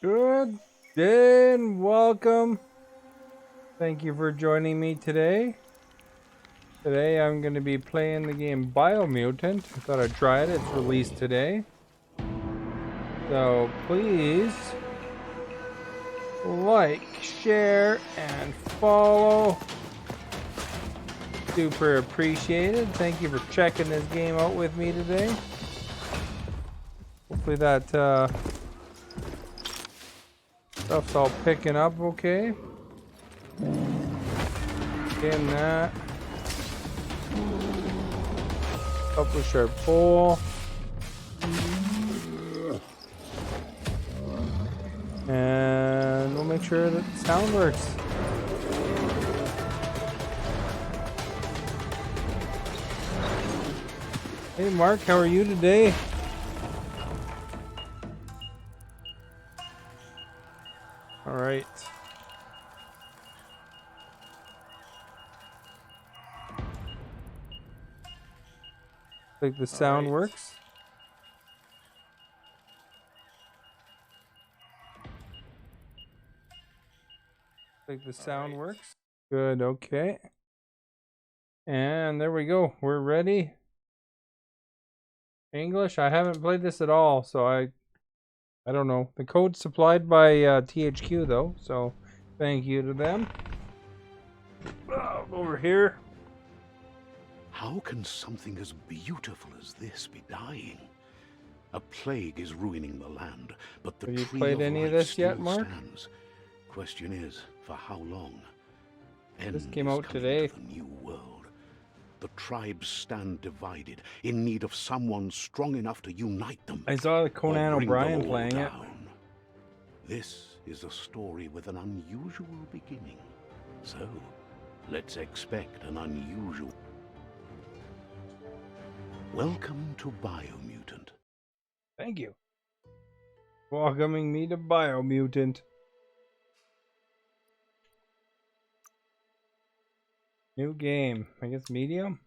Good day and welcome. Thank you for joining me today. Today I'm going to be playing the game Biomutant. I thought I'd try it. It's released today. So please like, share, and follow. Super appreciated. Thank you for checking this game out with me today. Hopefully that stuff's all picking up okay. Getting that. Publish our poll. And we'll make sure that the sound works. Hey Mark, how are you today? All right. Think the sound works. Think the sound works. Good, okay. And there we go. We're ready. English, I haven't played this at all, so I don't know. The code's supplied by THQ though, so thank you to them. Over here. How can something as beautiful as this be dying? A plague is ruining the land, but the Have you tree played of any life of this still yet, Mark? stands. Question is, for how long? This End came is out coming today. to the new world. The tribes stand divided, in need of someone strong enough to unite them. I saw the or Conan bring them O'Brien all playing it. down. This is a story with an unusual beginning. So, let's expect an unusual... Welcome to Biomutant. Thank you. Welcoming me to Biomutant. New game. I guess medium?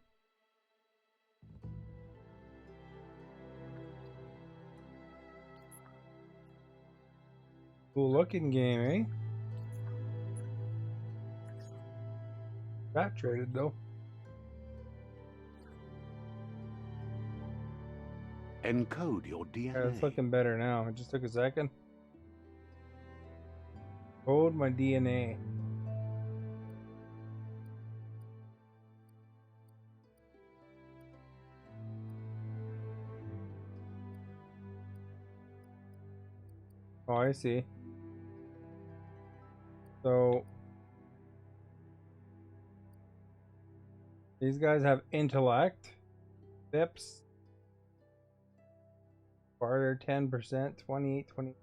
Cool looking game, eh? Saturated though. Encode your DNA. Yeah, it's looking better now. It just took a second. Code my DNA. Oh, I see. So these guys have intellect, tips, barter 10%, 28, 20. A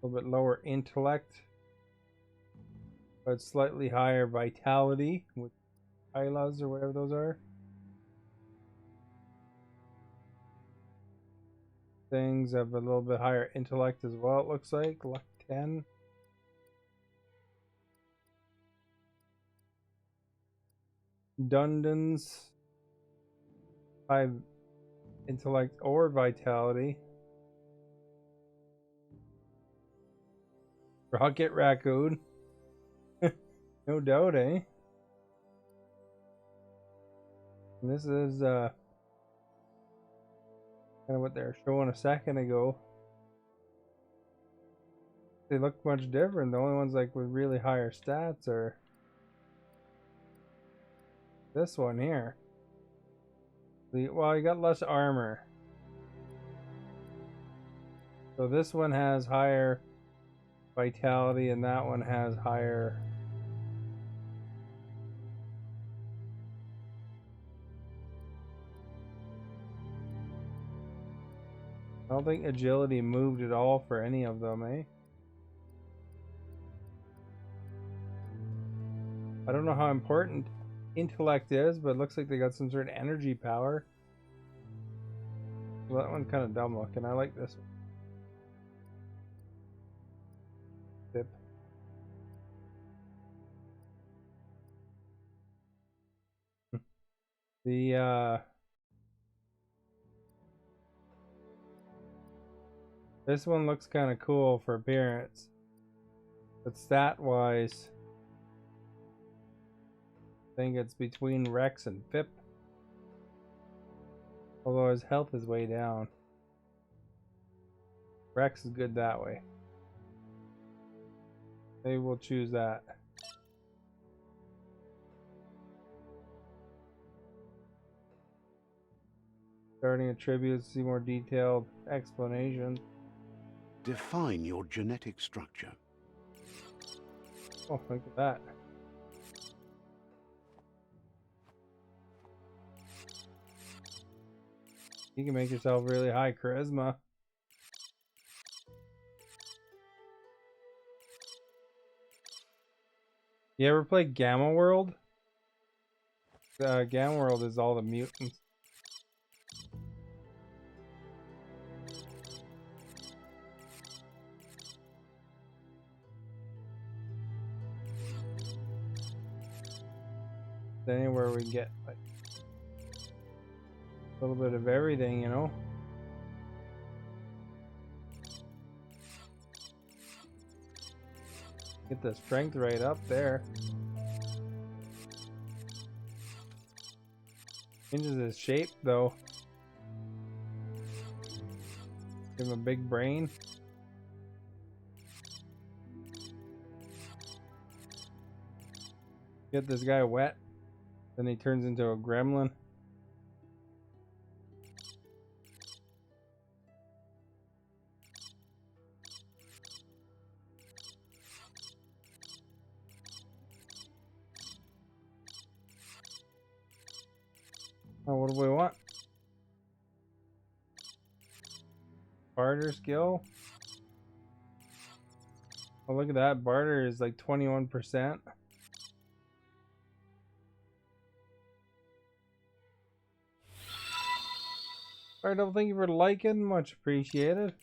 little bit lower intellect, but slightly higher vitality with Hylas or whatever those are. Things have a little bit higher intellect as well, it looks like. Luck 10. Dundons. High intellect or vitality. Rocket Raccoon. No doubt, eh? And this is kind of what they were showing a second ago. They look much different. The only ones like with really higher stats are this one here. Well, you got less armor. So this one has higher vitality and that one has higher. I don't think agility moved at all for any of them, eh? I don't know how important intellect is, but it looks like they got some sort of energy power. Well, that one's kind of dumb looking. I like this one. Tip. The This one looks kind of cool for appearance. But stat-wise, I think it's between Rex and Pip. Although his health is way down. Rex is good that way. Maybe we'll choose that. Starting attributes, see more detailed explanation. Define your genetic structure. Oh, look at that. You can make yourself really high charisma. You ever play Gamma World? Gamma World is all the mutants. Anywhere we can get like a little bit of everything, you know. Get the strength right up there. Changes his shape though. Give him a big brain. Get this guy wet, then he turns into a gremlin. Oh, what do we want? Barter skill. Oh, look at that. Barter is like 21%. Alright, well, thank you for liking. Much appreciated.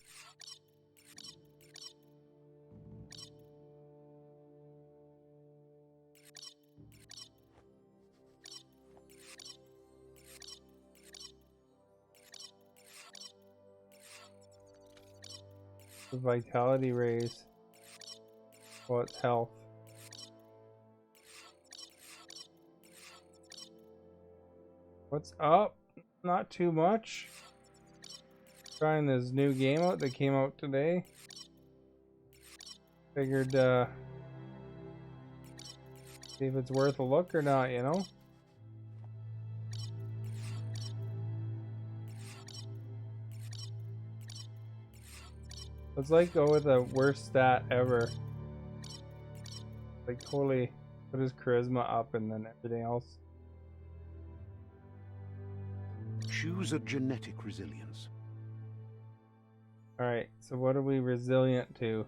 The vitality raise. Well, it's health. What's up? Not too much. Trying this new game out that came out today. Figured see if it's worth a look or not, you know? Let's like go with the worst stat ever. Like totally put his charisma up and then everything else. Choose a genetic resilience. Alright, so what are we resilient to?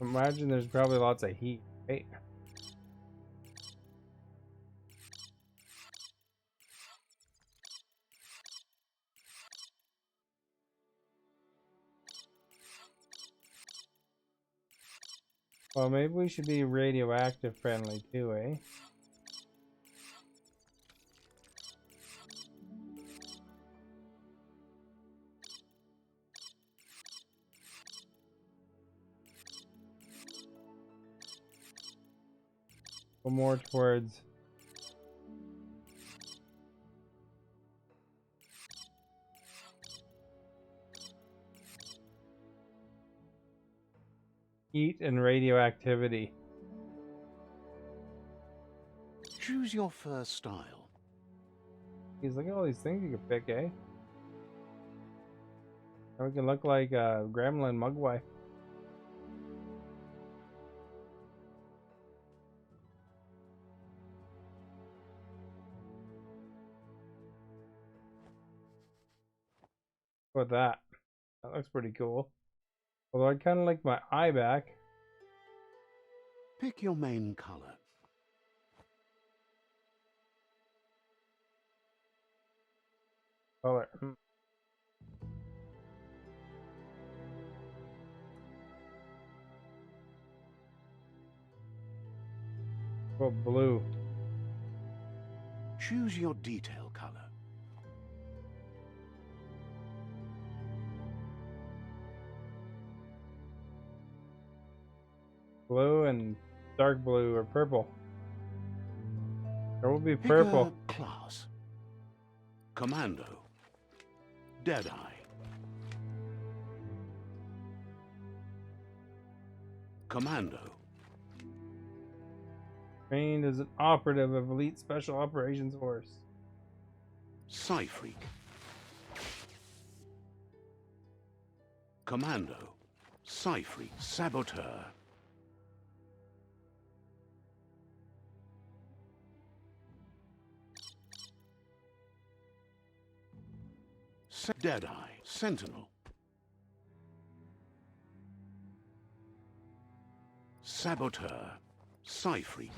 Imagine there's probably lots of heat, right? Well, maybe we should be radioactive friendly too, eh? Go more towards heat and radioactivity. Choose your first style. He's look at all these things you can pick, eh? Now we can look like a gremlin mugwai. What that? That looks pretty cool. Although I kind of like my eye back. Pick your main color. Color. Oh, blue. Choose your detail color. Blue and dark blue or purple. There will be Pick purple. a class. Commando. Deadeye. Commando. Trained as an operative of Elite Special Operations Force. Psyfreak. Commando. Psyfreak. Saboteur. Deadeye. Sentinel. Saboteur. Psyfreak.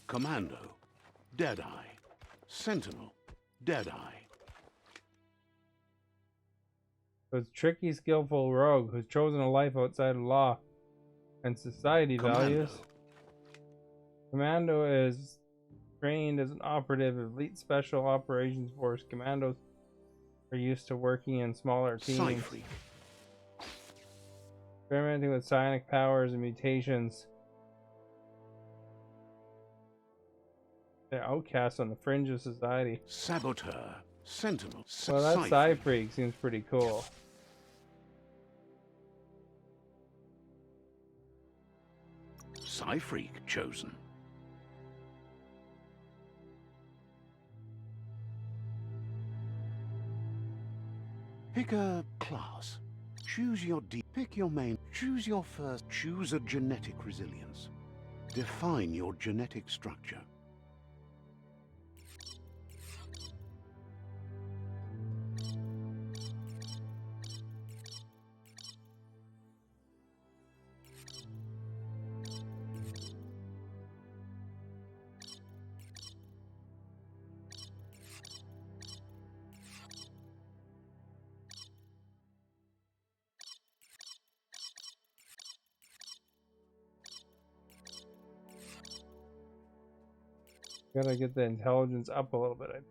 Commando. Deadeye. Sentinel. Deadeye. So it's tricky, skillful rogue who's chosen a life outside of law and society values. Commando is trained as an operative of Elite Special Operations Force. Commandos are used to working in smaller teams. Psyfreak. Experimenting with psionic powers and mutations. They're outcasts on the fringe of society. Saboteur. Sentinel. Well, that Psyfreak seems pretty cool. Psyfreak chosen. Pick a class. Choose your pick your main. Choose your first. Choose a genetic resilience. Define your genetic structure. Gotta get the intelligence up a little bit.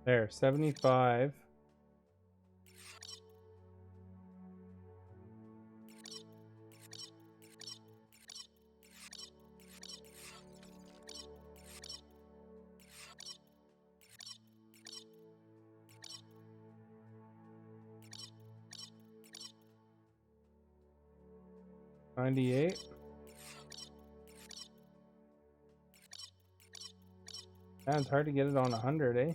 There, 75. $98. Yeah, it's hard to get it on 100, eh?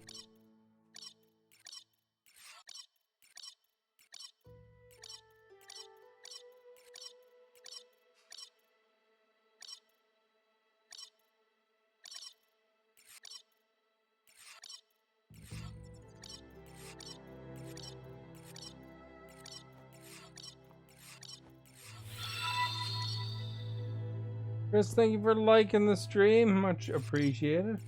Chris, thank you for liking the stream. Much appreciated.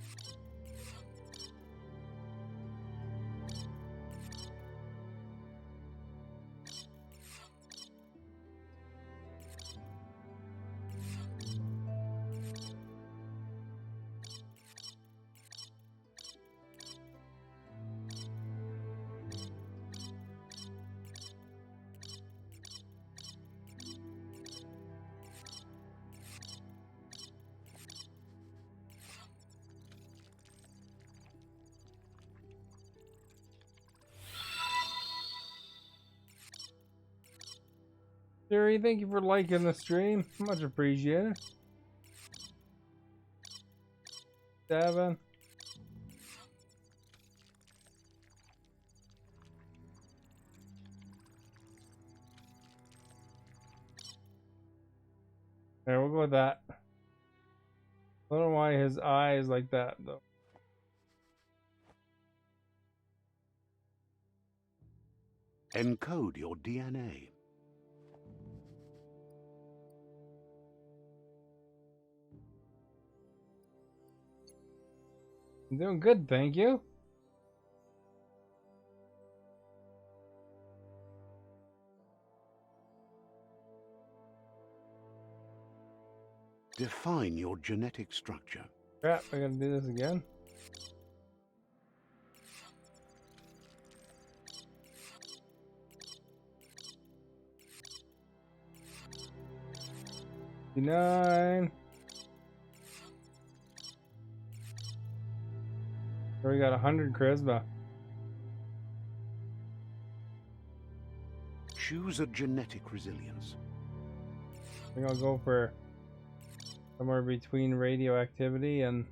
Siri, thank you for liking the stream. Much appreciated. 7. There, we'll go with that. I don't know why his eye is like that, though. Encode your DNA. I'm doing good, thank you. Define your genetic structure. Crap, I gotta do this again. 59. We got 100 charisma. Choose a genetic resilience. I think I'll go for somewhere between radioactivity and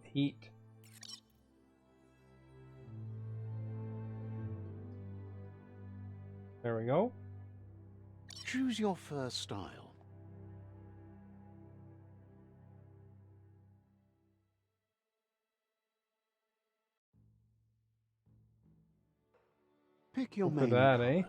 heat. There we go. Choose your first style. Pick your Go for main that, color. eh?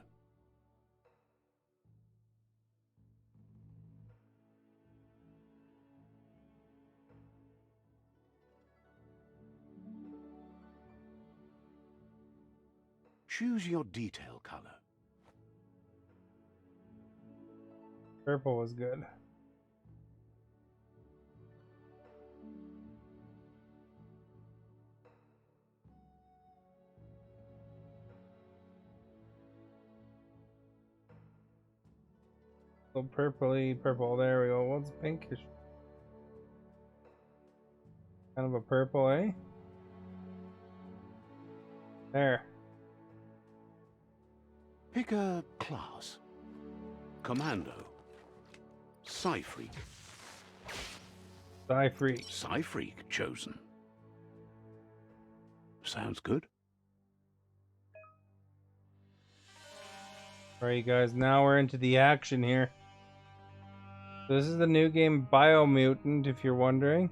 Choose your detail color. Purple was good. So purpley purple. There we go. What's pinkish? Kind of a purple, eh? There. Pick a class. Commando. Psy-Freak. Psy-Freak. Psy-Freak chosen. Sounds good. Alright, guys. Now we're into the action here. This is the new game Biomutant, if you're wondering.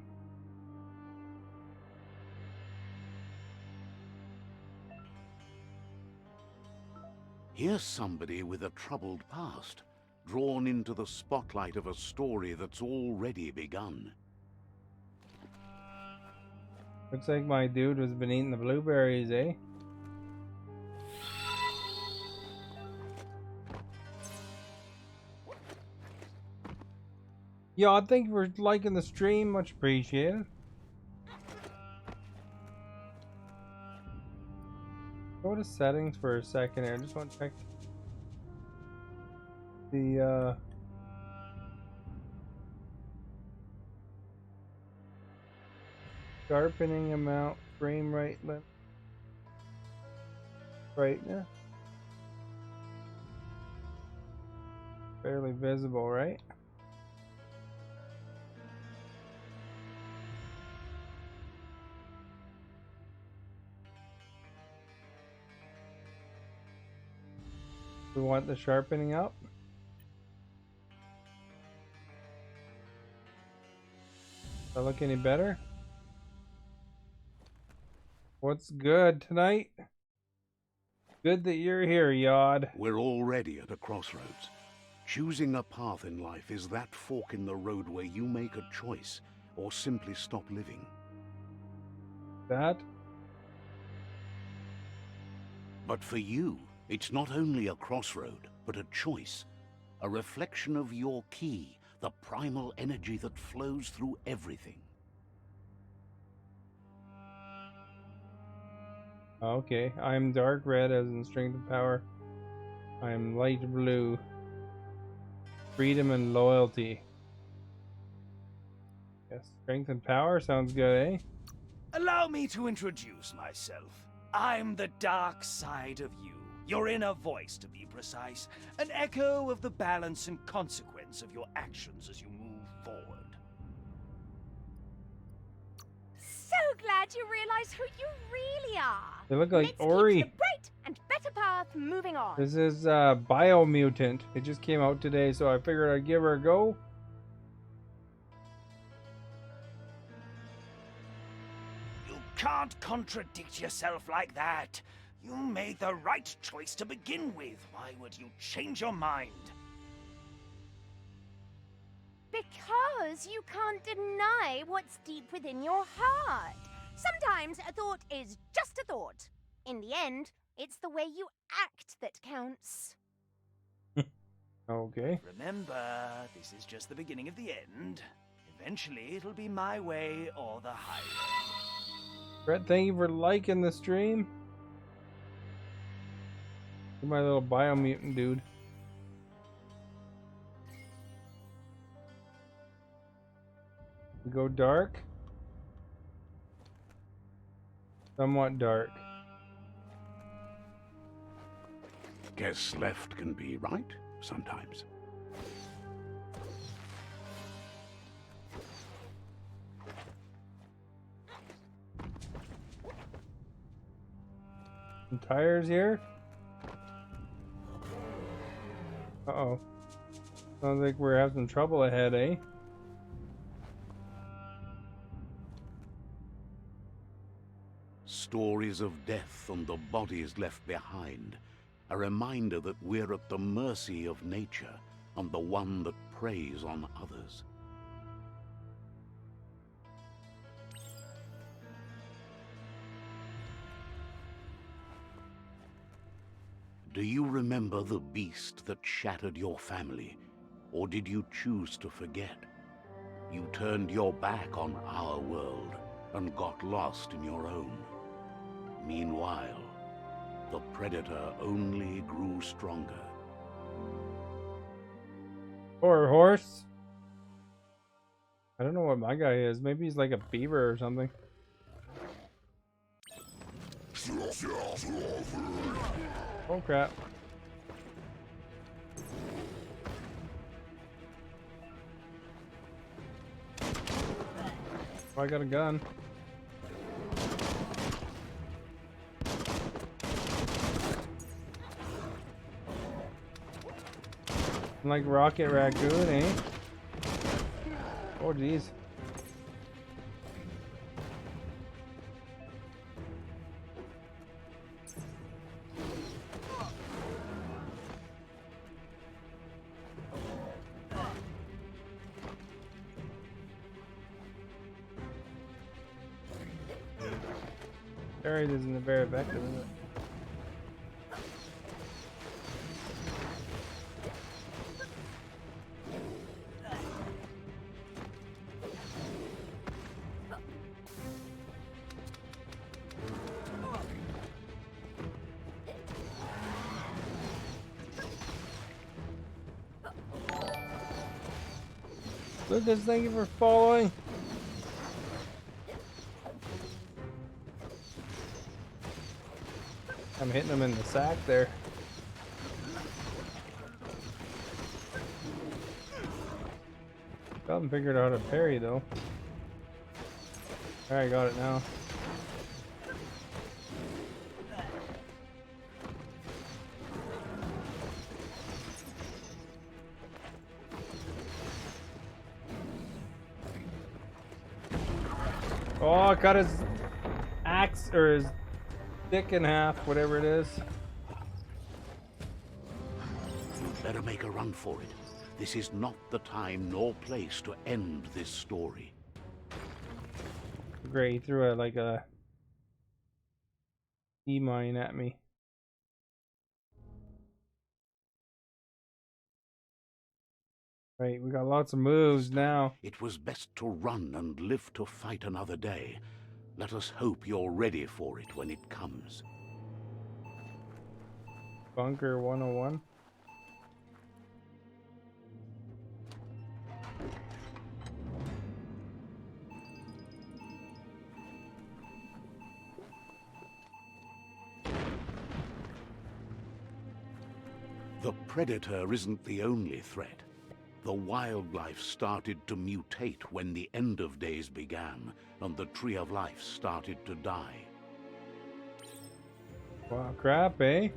Here's somebody with a troubled past, drawn into the spotlight of a story that's already begun. Looks like my dude has been eating the blueberries, eh? Yeah, thank you for liking the stream. Much appreciated. Go to settings for a second here. I just want to check the sharpening amount, frame rate limit, brightness. Barely visible, right? We want the sharpening up. Does that look any better? What's good tonight? Good that you're here, Yod. We're already at a crossroads. Choosing a path in life is that fork in the road where you make a choice or simply stop living. That? But for you, it's not only a crossroad, but a choice. A reflection of your key, the primal energy that flows through everything. Okay, I'm dark red as in strength and power. I'm light blue. Freedom and loyalty. Yes, strength and power sounds good, eh? Allow me to introduce myself. I'm the dark side of you. Your inner voice, to be precise. An echo of the balance and consequence of your actions as you move forward. So glad you realize who you really are. They look like Let's Ori. keep the bright and better path moving on. This is Biomutant. It just came out today, so I figured I'd give her a go. You can't contradict yourself like that. You made the right choice to begin with. Why would you change your mind? Because you can't deny what's deep within your heart. Sometimes a thought is just a thought. In the end, it's the way you act that counts. Okay. Remember, this is just the beginning of the end. Eventually, it'll be my way or the highway. Brett, thank you for liking the stream. You're my little biomutant dude. We go dark. Somewhat dark. Guess left can be right sometimes. Some tires here. Uh-oh. Sounds like we're having trouble ahead, eh? Stories of death and the bodies left behind. A reminder that we're at the mercy of nature and the one that preys on others. Do you remember the beast that shattered your family? Or did you choose to forget? You turned your back on our world and got lost in your own. Meanwhile, the predator only grew stronger. Or a horse. I don't know what my guy is. Maybe he's like a beaver or something. Oh crap. Oh, I got a gun. I'm like Rocket Raccoon, eh? Oh jeez. Buried isn't very effective, is it? Lucas, thank you for following. I'm hitting him in the sack there. Still haven't figured out how to parry though. Alright, got it now. Oh, cut his axe or his dick in half, whatever it is. You'd better make a run for it. This is not the time nor place to end this story. Great, he threw like a E-mine at me. Right, we got lots of moves now. It was best to run and live to fight another day. Let us hope you're ready for it when it comes. Bunker 101. The predator isn't the only threat. The wildlife started to mutate when the end of days began, and the tree of life started to die. Wow, crap, eh?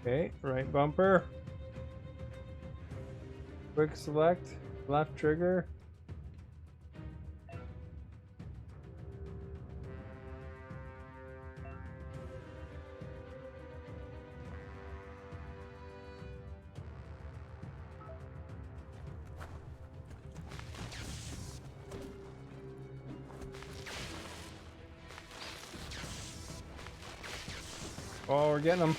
Okay, right bumper. Quick select, left trigger. Oh, we're getting them.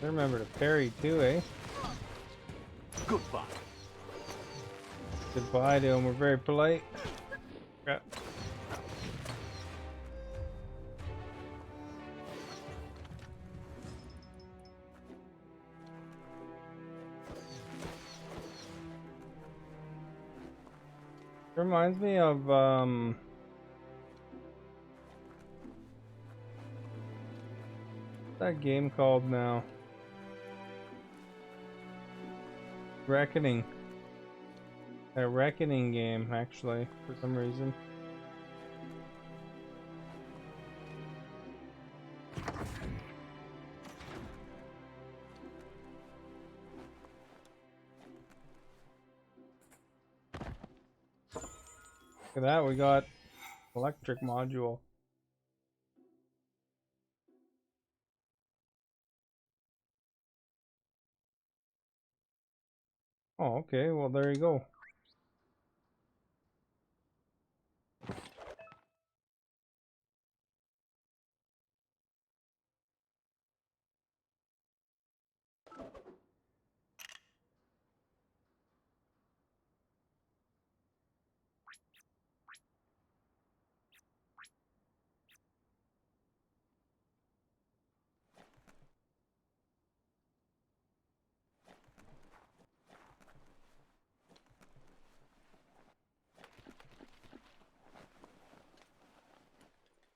Remember to parry too, eh? Goodbye. Goodbye to him. We're very polite. Crap. Reminds me of what's that game called now? Reckoning. A Reckoning game, actually, for some reason. Look at that, we got electric module. Oh, okay, well there you go.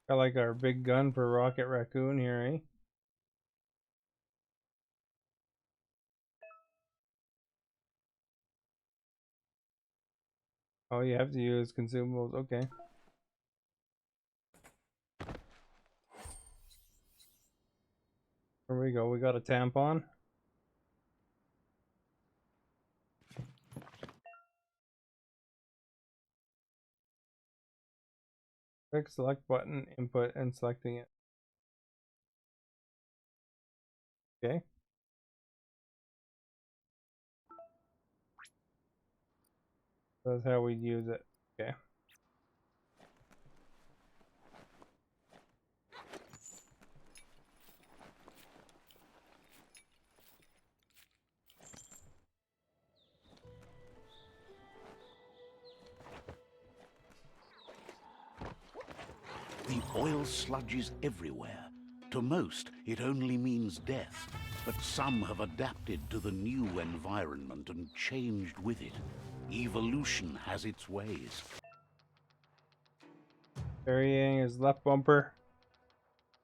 Got like our big gun for Rocket Raccoon here, eh? Oh, you have to use consumables, okay. Here we go, we got a tampon. Click select button, input, and selecting it. Okay. That's how we use it. Okay. The oil sludges everywhere. To most, it only means death. But some have adapted to the new environment and changed with it. Evolution has its ways. Burying his left bumper.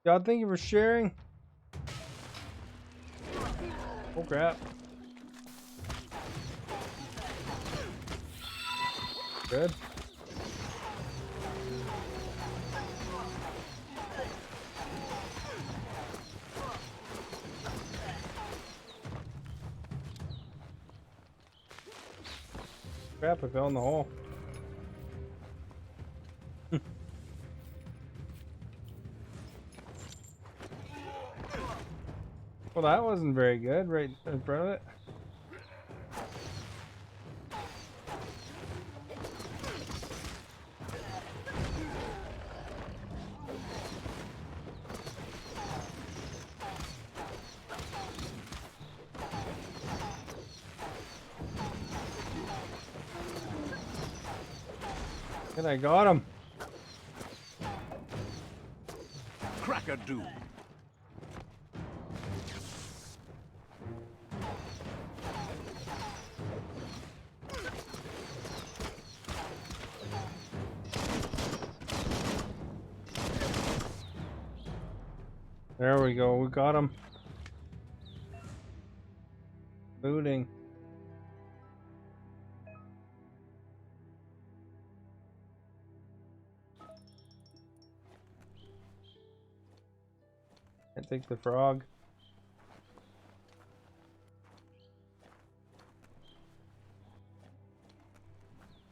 Y'all, thank you for sharing. Oh crap. Good. Crap, I fell in the hole. Well, that wasn't very good, right in front of it. And I got him. Crack-a-doom. There we go, we got him. Booting. I take the frog.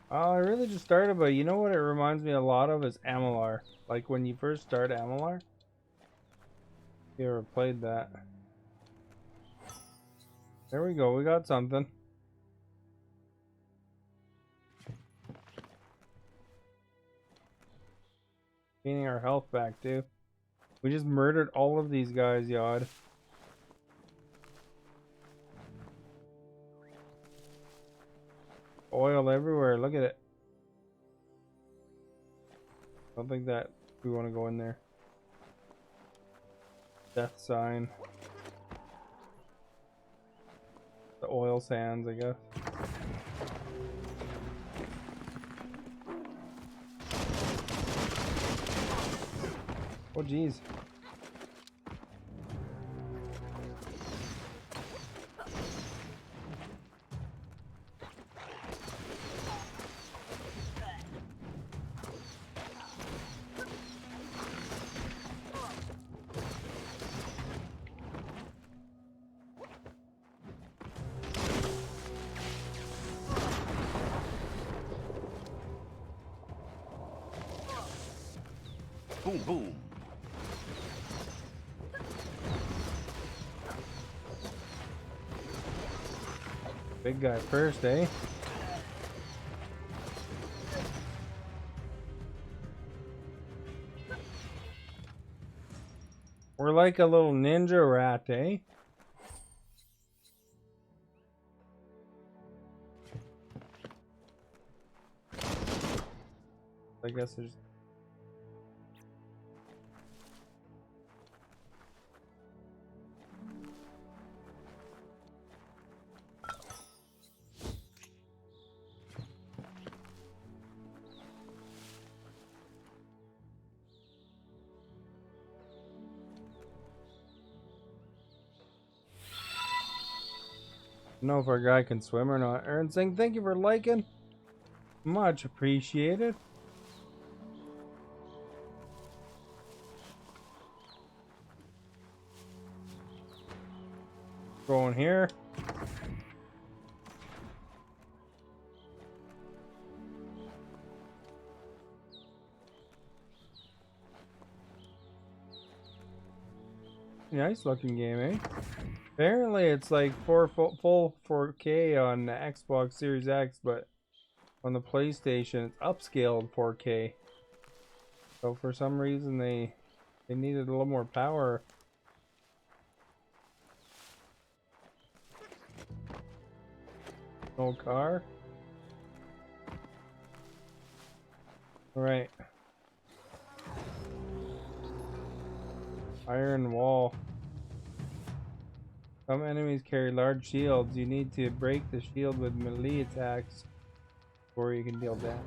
I really just started, but you know what it reminds me a lot of is Amalar. Like when you first start Amalar. You ever played that? There we go, we got something. Gaining our health back too. We just murdered all of these guys, Yod. oil everywhere. Look at it. I don't think that we want to go in there. Death sign. The oil sands, I guess. Oh, geez. Boom, boom. Big guy first, eh? We're like a little ninja rat, eh? I guess there's... I don't know if our guy can swim or not. Aaron Singh, thank you for liking. Much appreciated. Going here. Nice looking game, eh? Apparently it's like full 4K on the Xbox Series X, but on the PlayStation it's upscaled 4K. So for some reason they needed a little more power. No car. Alright. Iron wall. Some enemies carry large shields. You need to break the shield with melee attacks before you can deal damage.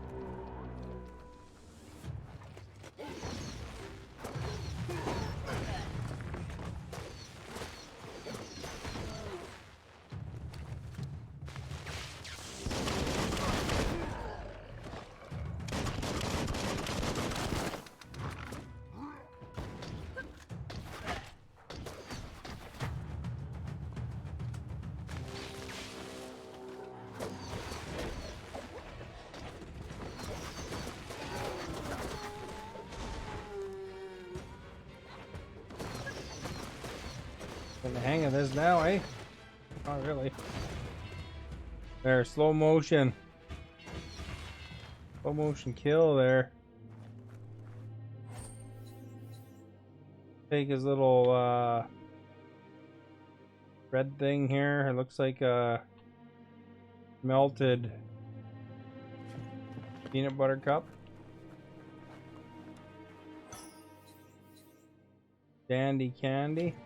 Getting the hang of this now, eh? Not really. There, slow motion. Slow motion kill there. Take his little red thing here. It looks like a melted peanut butter cup. Dandy candy.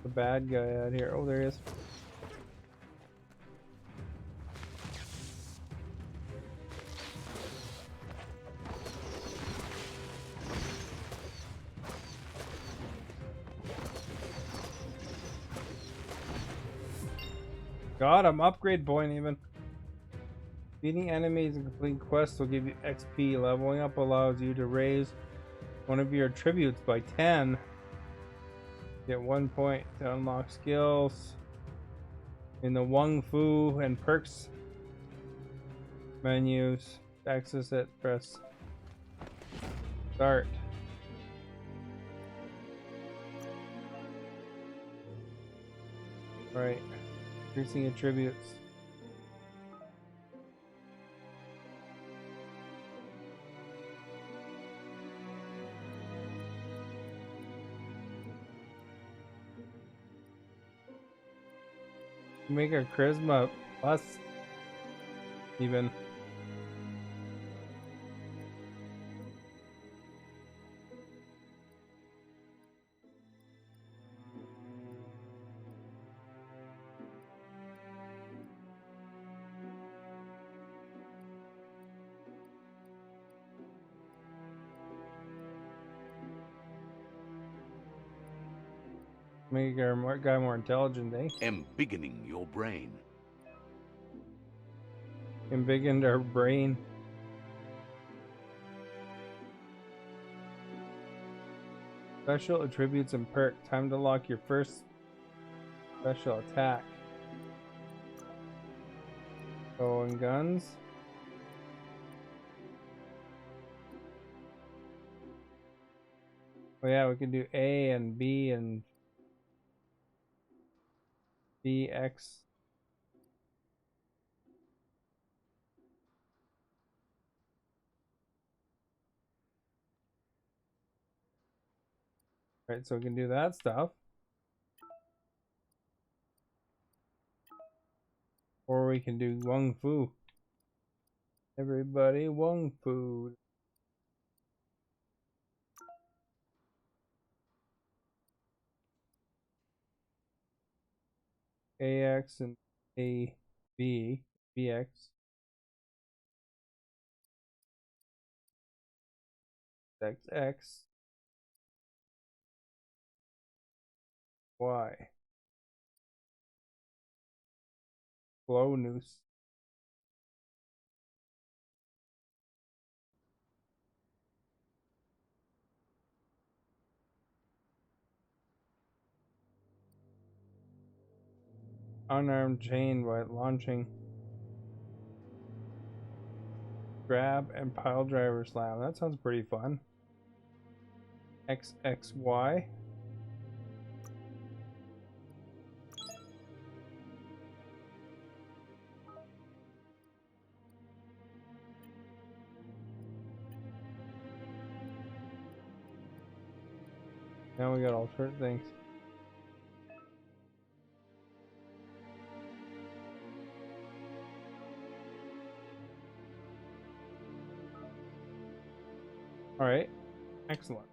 The bad guy out here. Oh, there he is. Got him. Upgrade point even. Beating enemies and completing quests will give you XP. Leveling up allows you to raise one of your attributes by 10. Get 1 point to unlock skills. In the Wung Fu and perks menus, to access it, press start. Alright, increasing attributes. Make our charisma plus even. Make our guy more intelligent, eh? Embiggening your brain. Embiggened our brain. Special attributes and perk. Time to lock your first special attack. Oh, and guns. Oh yeah, we can do A and B and BX. Right, so we can do that stuff. Or we can do Wung Fu. Everybody Wung Fu. AX and AB. BX. XX. Y. Glow Noose. Unarmed chain while launching. Grab and pile driver slam. That sounds pretty fun. XXY. Now we got all sorts of things. Alright. Excellent.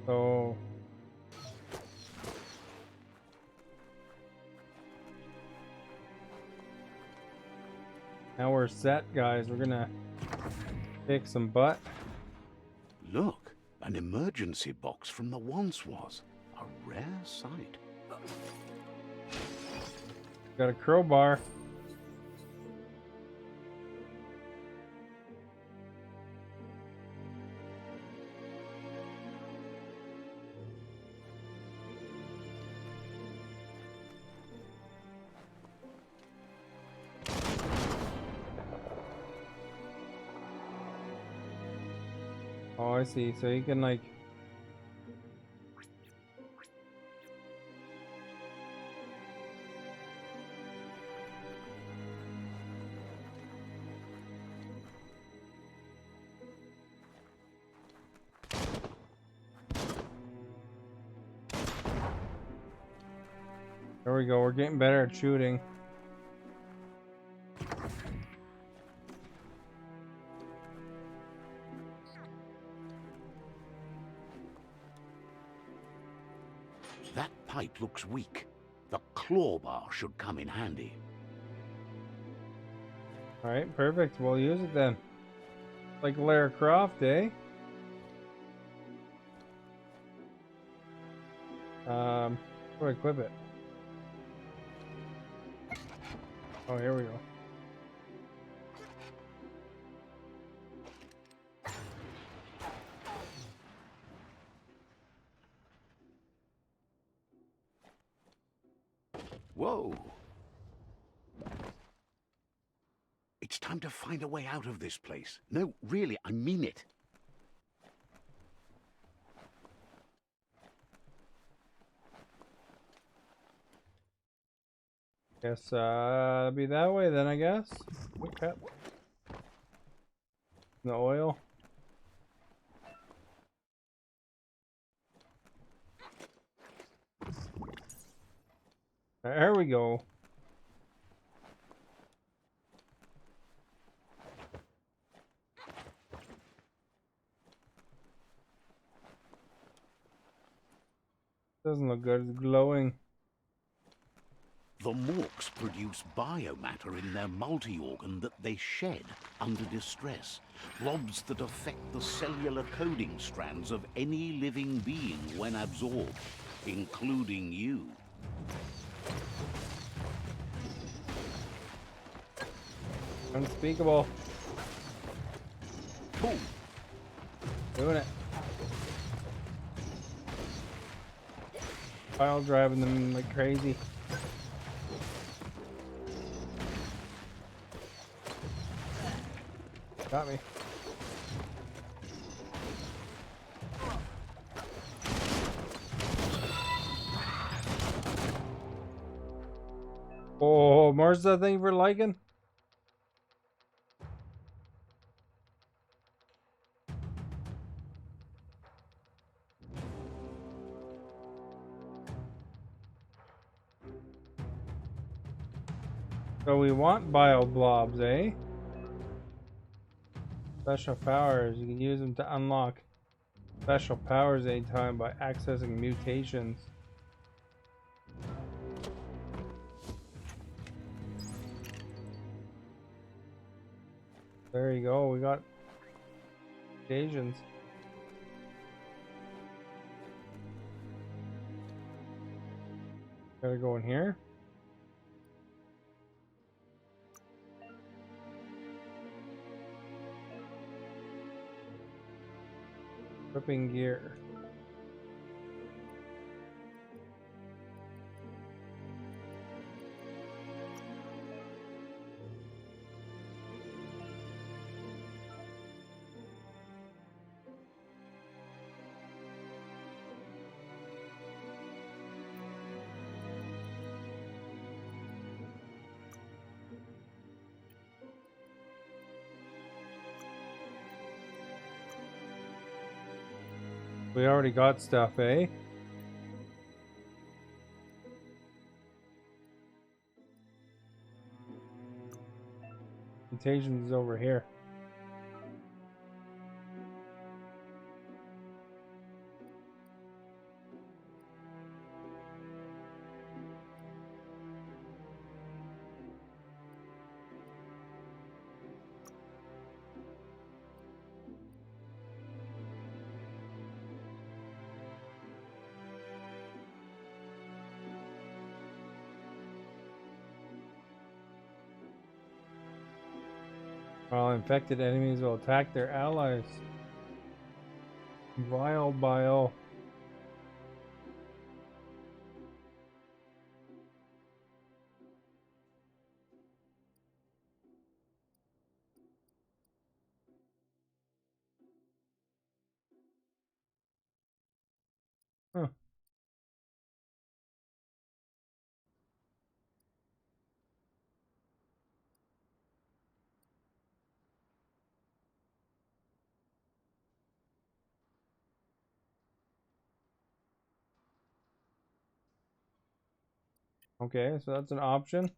So now we're set, guys. We're gonna kick some butt. Look, an emergency box from the once was. A rare sight. Got a crowbar. Oh, I see. So you can like there we go. We're getting better at shooting. That pipe looks weak. The claw bar should come in handy. Alright, perfect. We'll use it then. Like Lara Croft, eh? How do I equip it? Oh, here we go. Whoa! It's time to find a way out of this place. No, really, I mean it. Guess it'll be that way then, I guess. Okay. The oil. There we go. Doesn't look good. It's glowing. The Morks produce biomatter in their multi-organ that they shed under distress. Blobs that affect the cellular coding strands of any living being when absorbed, including you. Unspeakable. Boom. Doing it. Pile driving them like crazy. Got me. Oh, Mars, that thing for liking? So we want bio blobs, eh? Special powers. You can use them to unlock special powers anytime by accessing mutations. There you go. We got mutations. Gotta go in here. Equipping gear. We already got stuff, eh? Mutations is over here. While infected enemies will attack their allies. Vile bile. Huh. Okay, so that's an option.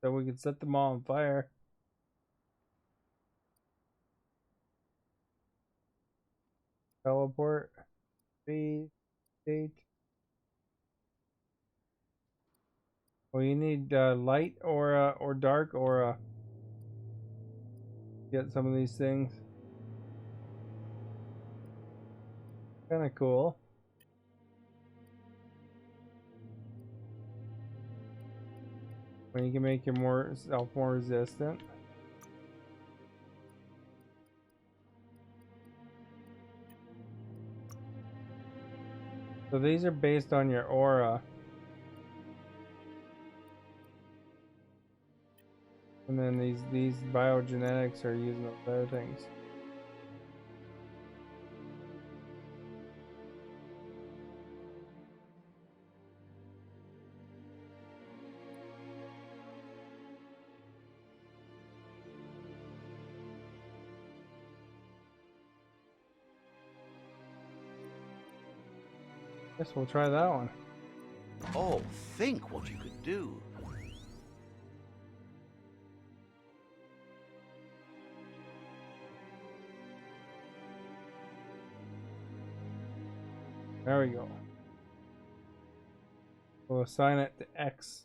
So we could set them all on fire. Teleport. Speed. State. Well, you need light or dark aura. Get some of these things. Kind of cool. When you can make yourself more resistant. So these are based on your aura. And then these biogenetics are using those other things. Guess we'll try that one. Oh, think what you could do. There we go. We'll assign it to X.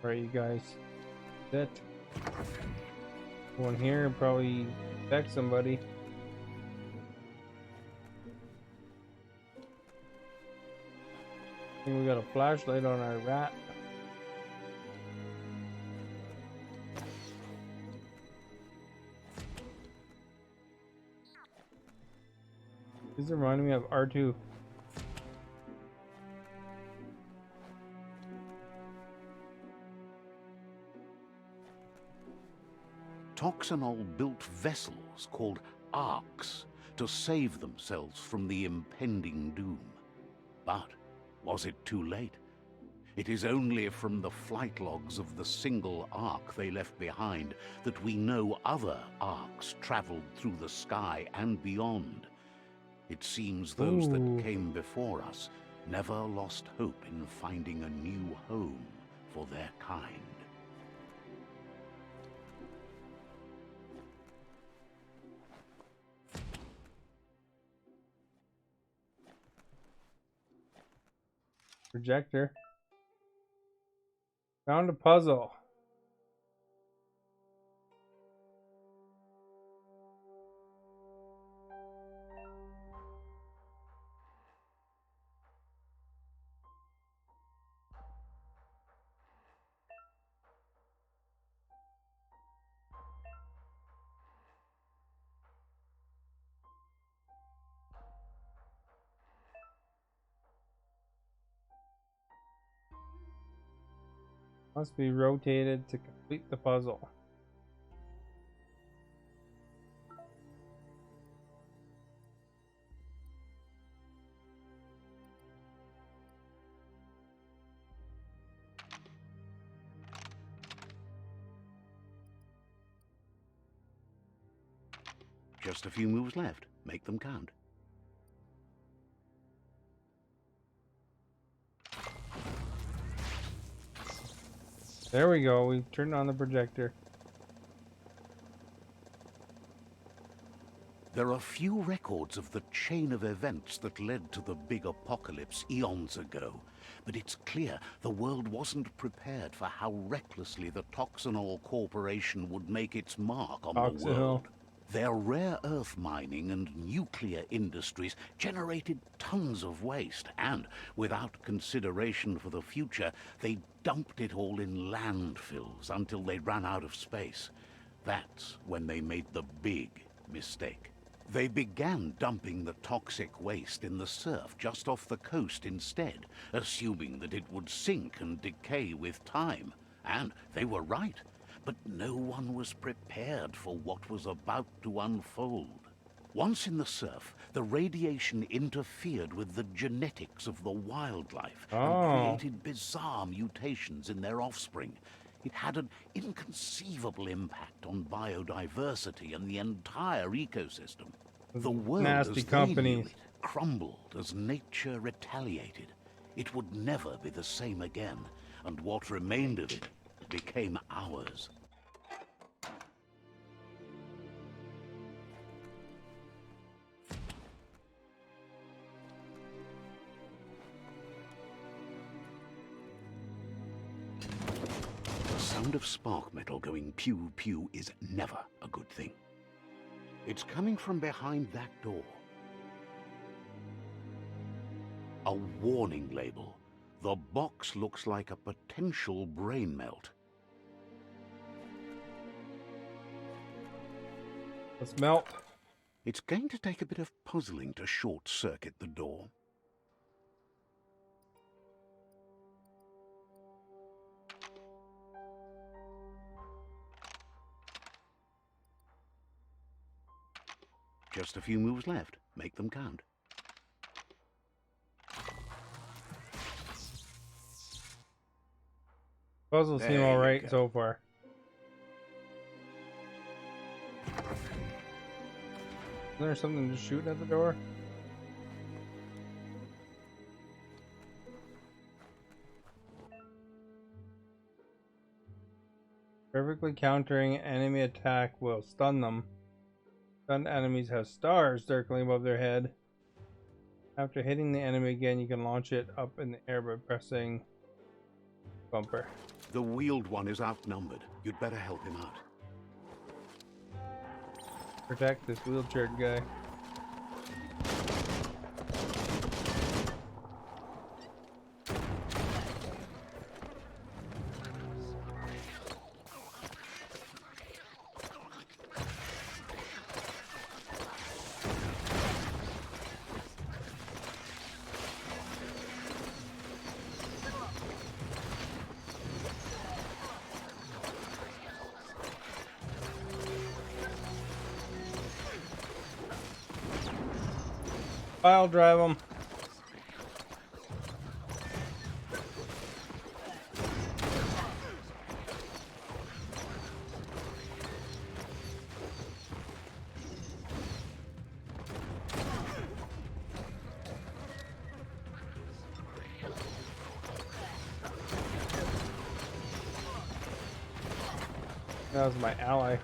Alright, you guys. That one here probably affect somebody. I think we got a flashlight on our rat. This is reminding me of R2. Toxanol built vessels called arks to save themselves from the impending doom. But was it too late? It is only from the flight logs of the single ark they left behind that we know other arks traveled through the sky and beyond. It seems those that came before us never lost hope in finding a new home for their kind. Projector. Found a puzzle. Must be rotated to complete the puzzle. Just a few moves left. Make them count. There we go. We turned on the projector. There are few records of the chain of events that led to the big apocalypse eons ago, but it's clear the world wasn't prepared for how recklessly the Toxanol Corporation would make its mark on the world. Their rare earth mining and nuclear industries generated tons of waste, and without consideration for the future, they dumped it all in landfills until they ran out of space. That's when they made the big mistake. They began dumping the toxic waste in the surf just off the coast instead, assuming that it would sink and decay with time. And they were right. But no one was prepared for what was about to unfold. Once in the surf, the radiation interfered with the genetics of the wildlife and created bizarre mutations in their offspring. It had an inconceivable impact on biodiversity and the entire ecosystem. The world Nasty as companies they knew it crumbled as nature retaliated. It would never be the same again, and what remained of it became ours. The sound of spark metal going pew pew is never a good thing. It's coming from behind that door. A warning label. The box looks like a potential brain melt. Let's melt. It's going to take a bit of puzzling to short-circuit the door. Just a few moves left. Make them count. Puzzles seem There you alright go. so far. Isn't there something just shooting at the door? Perfectly countering enemy attack will stun them. Stunned enemies have stars circling above their head. After hitting the enemy again, you can launch it up in the air by pressing bumper. The wheeled one is outnumbered. You'd better help him out. Protect this wheelchair guy. I'll drive him. That was my ally.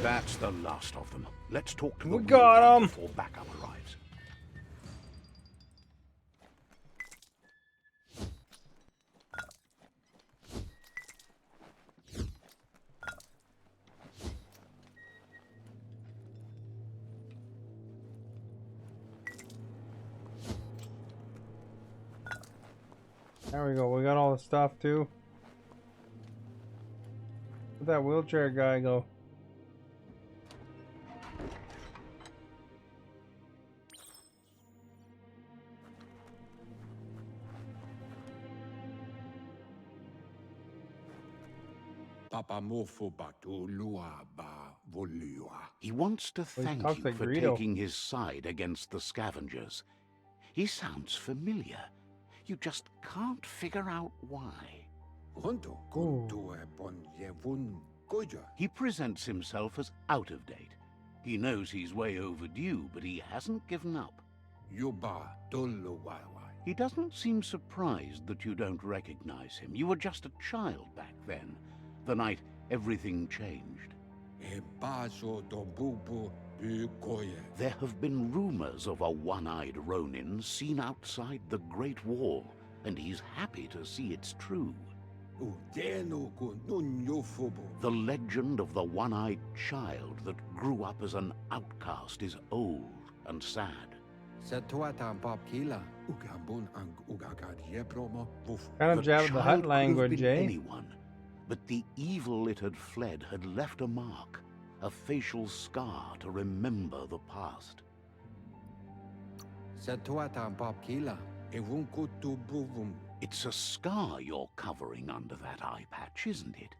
That's the last of them. Let's talk to the We got wheeled one 'em. before backup arrives. There we go. We got all the stuff too. Where'd that wheelchair guy go? He wants to Well, he thank talks you like for Greedo. taking his side against the scavengers. He sounds familiar. You just can't figure out why. He presents himself as out of date. He knows he's way overdue, but he hasn't given up. He doesn't seem surprised that you don't recognize him. You were just a child back then, the night everything changed. There have been rumors of a one-eyed Ronin seen outside the Great Wall, and he's happy to see it's true. The legend of the one-eyed child that grew up as an outcast is old and sad. Kind of The jabbed the child hut could language, have been eh? anyone, but the evil it had fled had left a mark, a facial scar to remember the past. It's a scar you're covering under that eye patch, isn't it?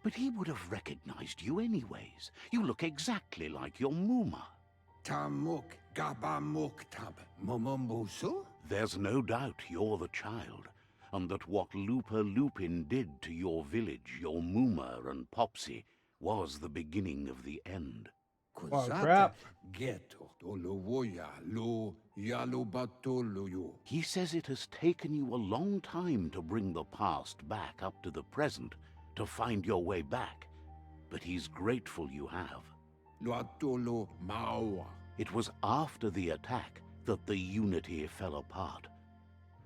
But he would have recognized you anyways. You look exactly like your Muma. There's no doubt you're the child, and that what Lupa Lupin did to your village, your Muma and Popsy, was the beginning of the end. Oh crap. He says it has taken you a long time to bring the past back up to the present, to find your way back, but he's grateful you have. It was after the attack that the unity fell apart.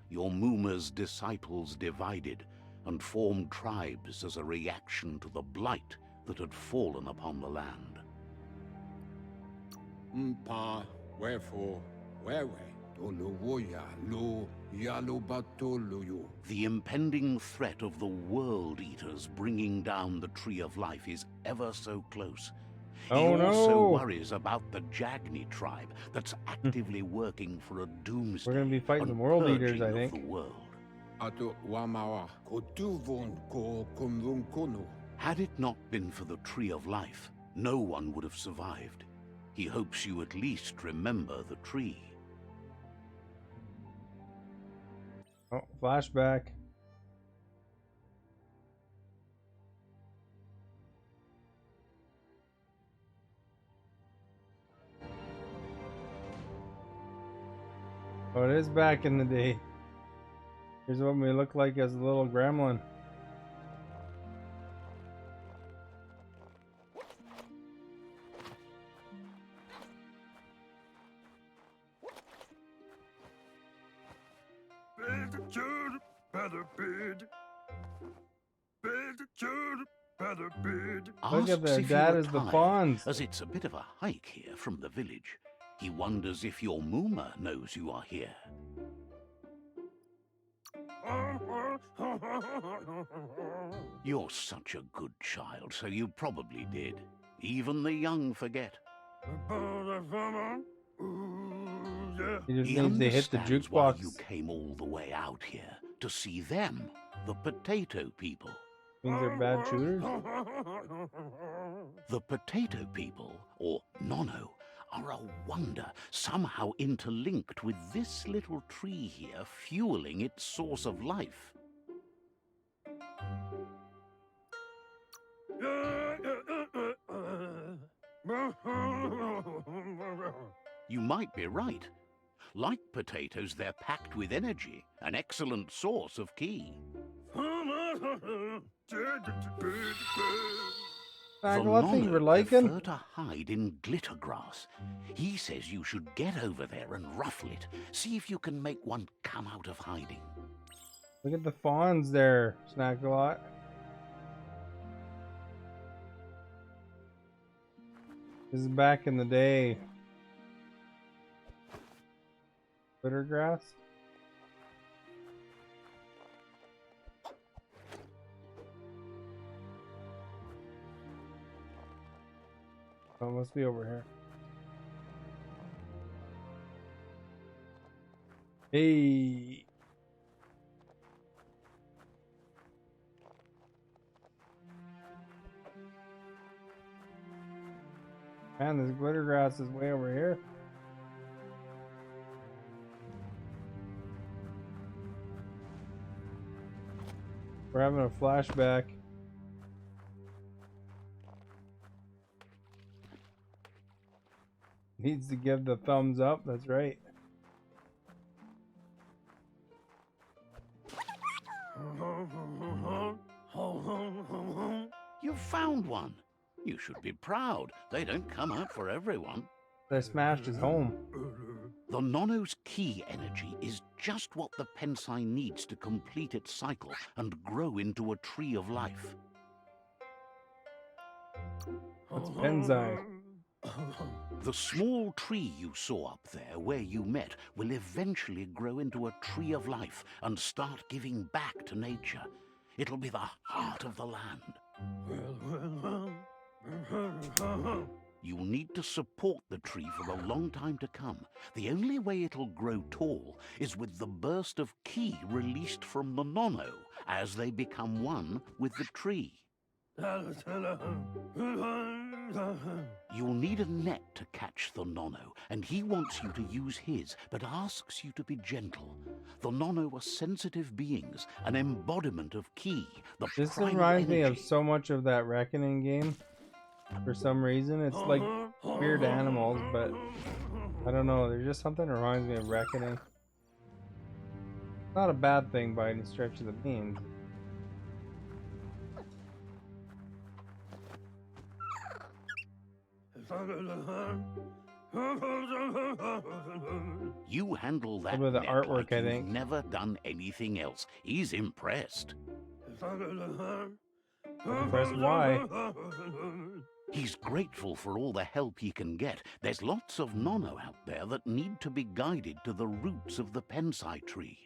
Your Muma's disciples divided and formed tribes as a reaction to the blight that had fallen upon the land. The impending threat of the World Eaters bringing down the Tree of Life is ever so close, He Oh also no! worries about the Jagni tribe that's actively working for a doomsday We're gonna be fighting and some world eaters, purging I of think. the world. Ato wamawa kotuvon ko kunvun kono. Had it not been for the Tree of Life, no one would have survived. He hopes you at least remember the tree. Oh, flashback. Oh, it is back in the day. Here's what we look like as a little gremlin. Look at Asks their if dad you are is the tired, fawns. as it's a bit of a hike here from the village. He wonders if your Mooma knows you are here. You're such a good child, so you probably did. Even the young forget. He just He needs to hit the understands why you jukebox. came all the way out here, to see them, the potato people. Means they're bad shooters. The potato people, or Nono, are a wonder, somehow interlinked with this little tree here, fueling its source of life. You might be right. Like potatoes, they're packed with energy, an excellent source of ki. The What thing we're Nono liking? prefer to hide in glitter grass. He says you should get over there and ruffle it. See if you can make one come out of hiding. Look at the fawns there, Snack-a-Lot. This is back in the day. Glitter grass? Oh, it must be over here. Hey! Man, this glitter grass is way over here. We're having a flashback. Needs to give the thumbs up, that's right. You found one. You should be proud. They don't come out for everyone. I smashed his home. The Nono's ki energy is just what the Pensai needs to complete its cycle and grow into a tree of life. That's Penzai. The small tree you saw up there where you met will eventually grow into a tree of life and start giving back to nature. It'll be the heart of the land. You'll need to support the tree for a long time to come. The only way it'll grow tall is with the burst of ki released from the Nono as they become one with the tree. You'll need a net to catch the Nono, and he wants you to use his, but asks you to be gentle. The Nono are sensitive beings, an embodiment of ki, the This primal reminds me of energy. so much of that Reckoning game. For some reason, it's like weird animals, but I don't know. There's just something that reminds me of Reckoning. Not a bad thing by any stretch of the means. You handle that Some of the net artwork, like I you've think. never done anything else. He's impressed. Press Y. He's grateful for all the help he can get. There's lots of Nono out there that need to be guided to the roots of the Pensai tree.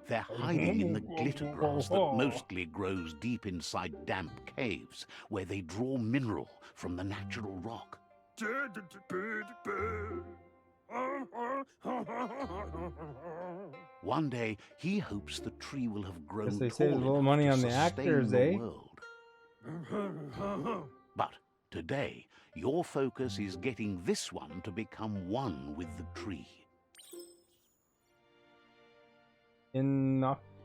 They're hiding in the glitter grass that mostly grows deep inside damp caves, where they draw mineral from the natural rock. One day, he hopes the tree will have grown Guess they tall saved a little enough money to on the sustain actors, the eh? world. But today, your focus is getting this one to become one with the tree.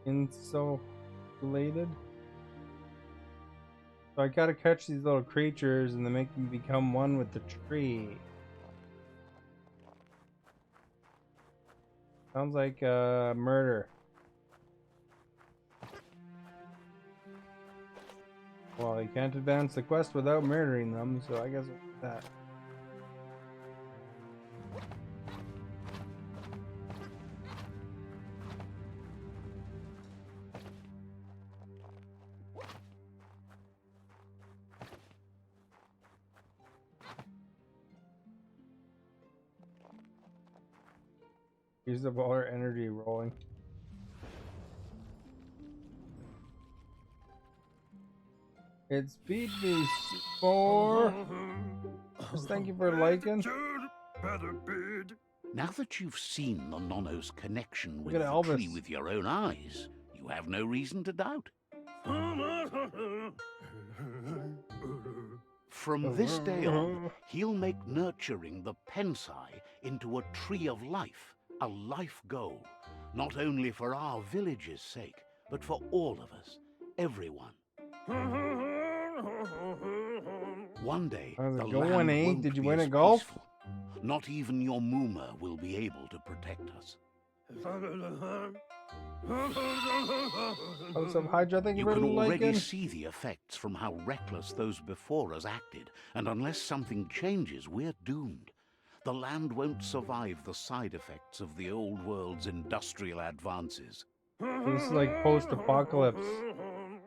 Insulated. So I gotta catch these little creatures and then make them become one with the tree. Sounds like murder. Well, you can't advance the quest without murdering them, so I guess we'll do that. Use up all our energy rolling. It's Speed Beast 4. Just thank you for liking. Now that you've seen the Nonno's connection with Look at the Elvis. tree with your own eyes, you have no reason to doubt. From this day on, he'll make nurturing the Pensai into a tree of life, a life goal, not only for our village's sake, but for all of us, everyone. One day, How's it the going, land eh? won't Did you be win as at golf? peaceful. Not even your Mooma will be able to protect us. What's up, Hydra? Thank you You for can already liking. see the effects from how reckless those before us acted, and unless something changes, we're doomed. The land won't survive the side effects of the old world's industrial advances. This is like post-apocalypse.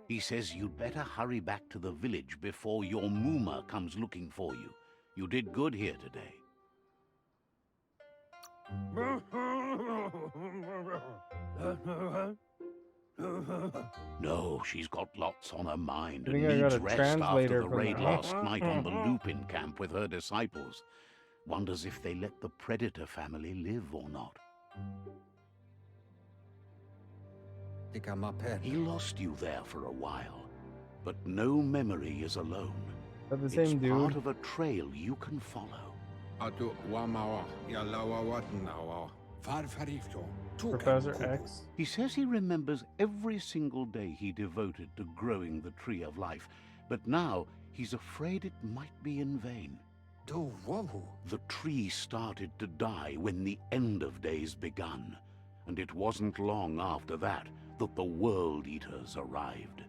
He says you'd better hurry back to the village before your Mooma comes looking for you. You did good here today. No, she's got lots on her mind I and think I got needs a rest after translator the from raid that. last night on the Lupin camp with her disciples. Wonders if they let the Predator family live or not. He lost you there for a while, but no memory is alone. Is that the It's same part dude? of a trail you can follow. Atu wamawa yalawa watnawa. Farfarifto. Professor X? He says he remembers every single day he devoted to growing the Tree of Life, but now he's afraid it might be in vain. The tree started to die when the end of days begun, and it wasn't long after that that the World Eaters arrived.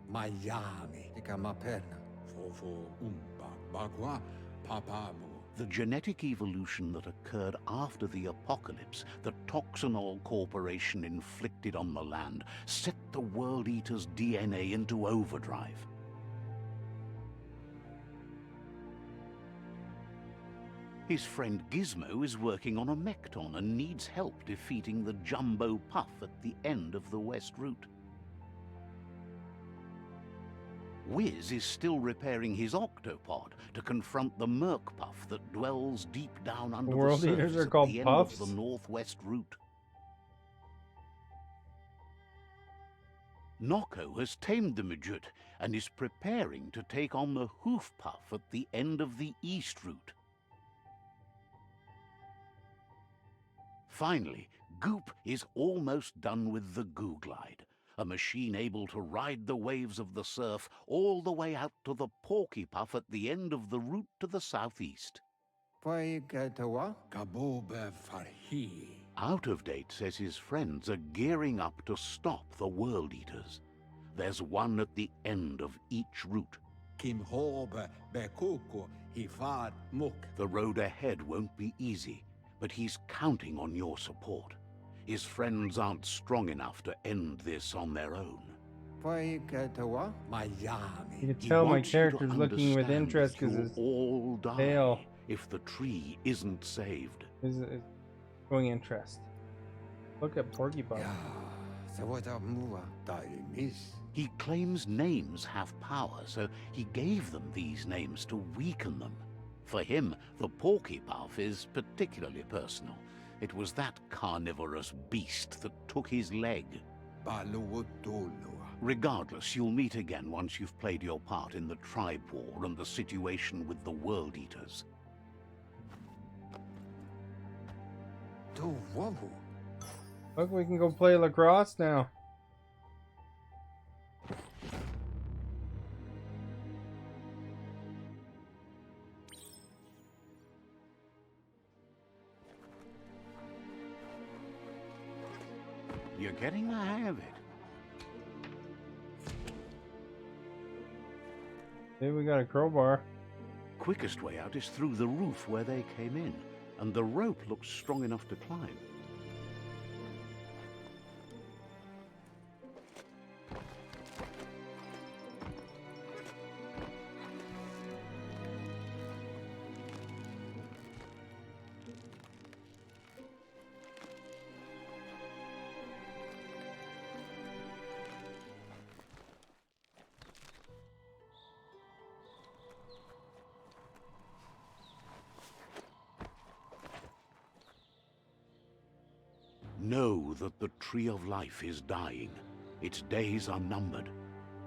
Miami. Ikamaperna. Fofo umpa bagwa papamu. The genetic evolution that occurred after the apocalypse that Toxanol Corporation inflicted on the land set the World Eater's DNA into overdrive. His friend Gizmo is working on a Mekton and needs help defeating the Jumbo Puff at the end of the West Route. Wiz is still repairing his octopod to confront the Merc Puff that dwells deep down under the World surface Eaters are at called the end puffs? of the Northwest Route. Nocco has tamed the Midget and is preparing to take on the Hoof Puff at the end of the East Route. Finally, Goop is almost done with the Goo Glide, a machine able to ride the waves of the surf all the way out to the Porky Puff at the end of the route to the southeast. Gabobe farhi. Out of Date says his friends are gearing up to stop the World Eaters. There's one at the end of each route. Kim hobe bekuku hifar muk. The road ahead won't be easy, but he's counting on your support. His friends aren't strong enough to end this on their own. You Miami. can He tell my wants you to character's looking with understand interest because you'll his all die tail if the tree isn't saved. is showing interest. Look at Porcupine. Ja, se voita mua tai miss. He claims names have power, so he gave them these names to weaken them. For him, the Porcupine is particularly personal. It was that carnivorous beast that took his leg. Baluutulua. Regardless, you'll meet again once you've played your part in the tribe war and the situation with the World Eaters. Tu wavu. Look, we can go play lacrosse now. You're getting the hang of it. Maybe we got a crowbar. Quickest way out is through the roof where they came in, and the rope looks strong enough to climb. Know that the Tree of Life is dying. Its days are numbered.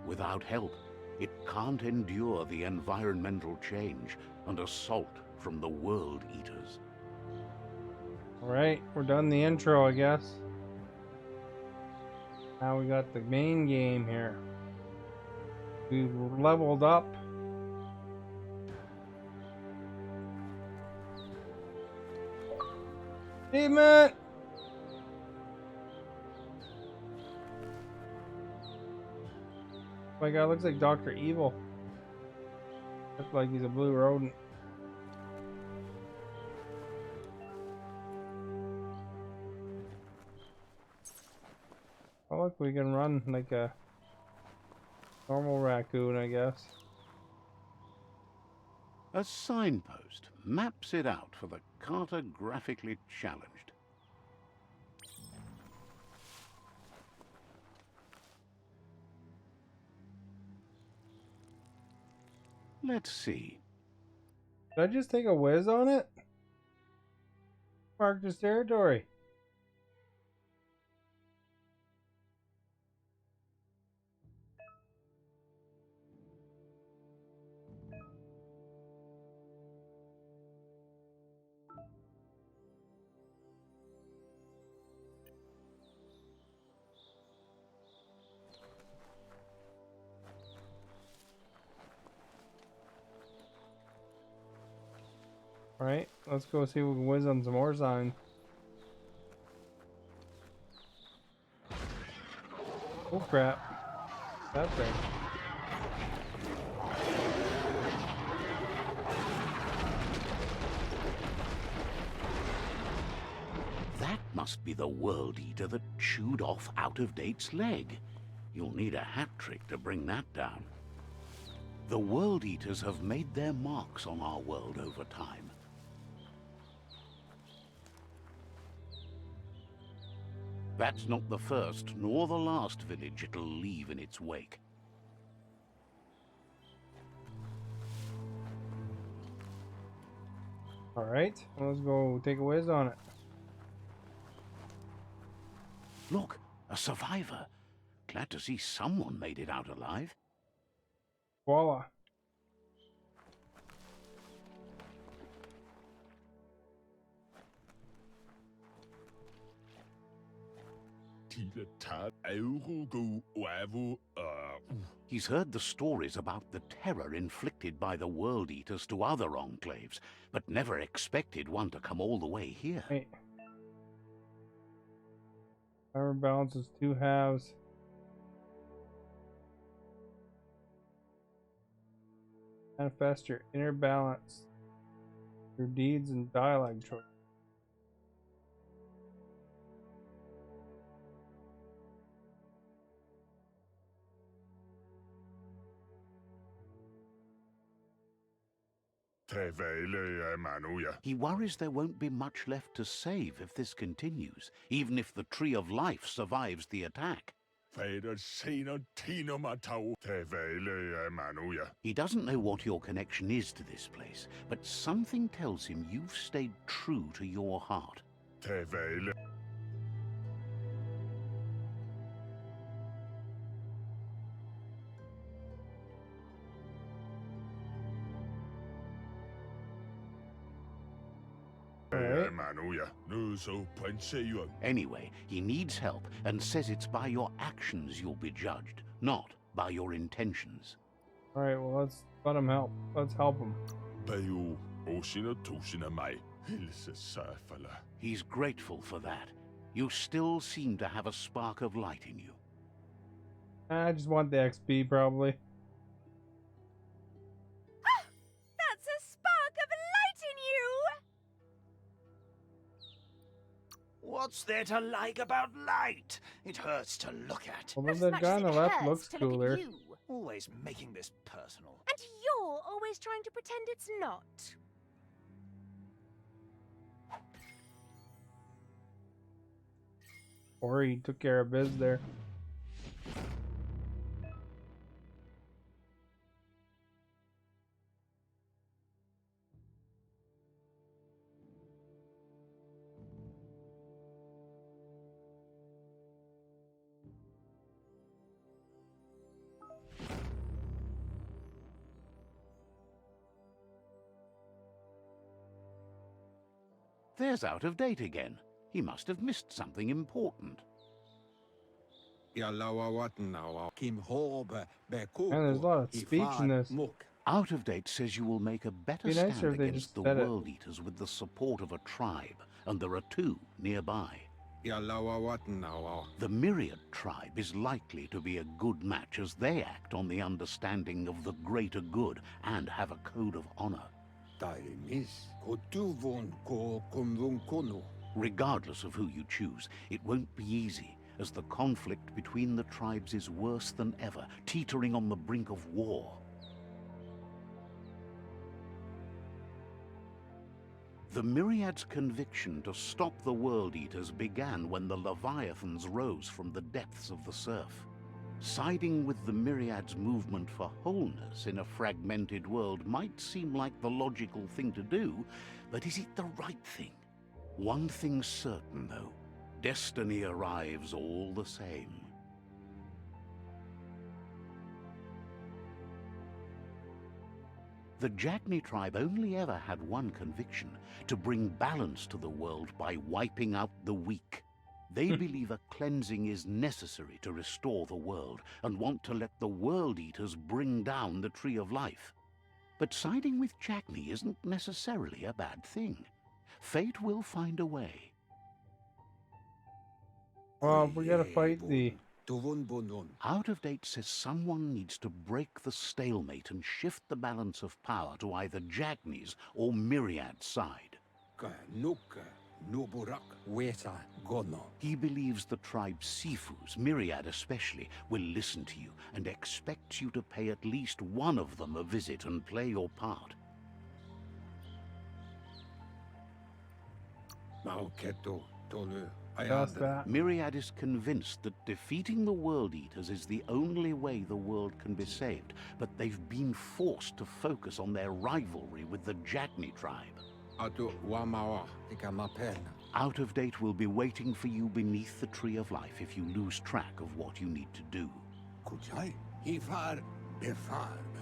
Without help, it can't endure the environmental change and assault from the World Eaters. Alright, we're done the intro, I guess. Now we got the main game here. We've leveled up. Achievement! My guy looks like Dr. Evil. Looks like he's a blue rodent. Oh look, we can run like a normal raccoon, I guess. A signpost maps it out for the cartographically challenged. Let's see. Did I just take a whiz on it? Marked his territory. Alright, let's go see if we can whiz on some more signs. Oh crap. That thing. That must be the World Eater that chewed off Out-of-Date's leg. You'll need a hat trick to bring that down. The World Eaters have made their marks on our world over time. That's not the first nor the last village it'll leave in its wake. Alright, let's go take a whiz on it. Look, a survivor. Glad to see someone made it out alive. Voila. He's heard the stories about the terror inflicted by the World Eaters to other enclaves, but never expected one to come all the way here. Hey. Power balance is 2 halves. Manifest your inner balance. Your deeds and dialogue choice. He worries there won't be much left to save if this continues, even if the Tree of Life survives the attack. He doesn't know what your connection is to this place, but something tells him you've stayed true to your heart. Anyway, he needs help and says it's by your actions you'll be judged, not by your intentions. Alright, well, let's let him help. Let's help him. He's grateful for that. You still seem to have a spark of light in you. I just want the XP, probably. That's a spark of light in you! What's there to like about light? It hurts to look at. Although As the much guy as on the it left hurts looks to look cooler. at you. Always making this personal. And you're always trying to pretend it's not. Or he took care of biz there. There's Out of Date again. He must have missed something important. And there's a lot of speech in this. Out of Date says you will make a better Be nicer stand if they against just the said it. World Eaters with the support of a tribe, and there are two nearby. The Myriad tribe is likely to be a good match as they act on the understanding of the greater good and have a code of honor. Regardless of who you choose, it won't be easy, as the conflict between the tribes is worse than ever, teetering on the brink of war. The Myriad's conviction to stop the World Eaters began when the Leviathans rose from the depths of the surf. Siding with the Myriad's movement for wholeness in a fragmented world might seem like the logical thing to do, but is it the right thing? One thing's certain, though. Destiny arrives all the same. The Jagni tribe only ever had one conviction: to bring balance to the world by wiping out the weak. They believe a cleansing is necessary to restore the world, and want to let the World Eaters bring down the Tree of Life. But siding with Jagni isn't necessarily a bad thing. Fate will find a way. Well, we gotta fight the... Out of Date says someone needs to break the stalemate and shift the balance of power to either Jagni's or Myriad's side. He believes the tribe's Sifus, Myriad especially, will listen to you and expects you to pay at least one of them a visit and play your part. Past that. Myriad is convinced that defeating the World Eaters is the only way the world can be saved, but they've been forced to focus on their rivalry with the Jagni tribe. Out of Date will be waiting for you beneath the Tree of Life if you lose track of what you need to do.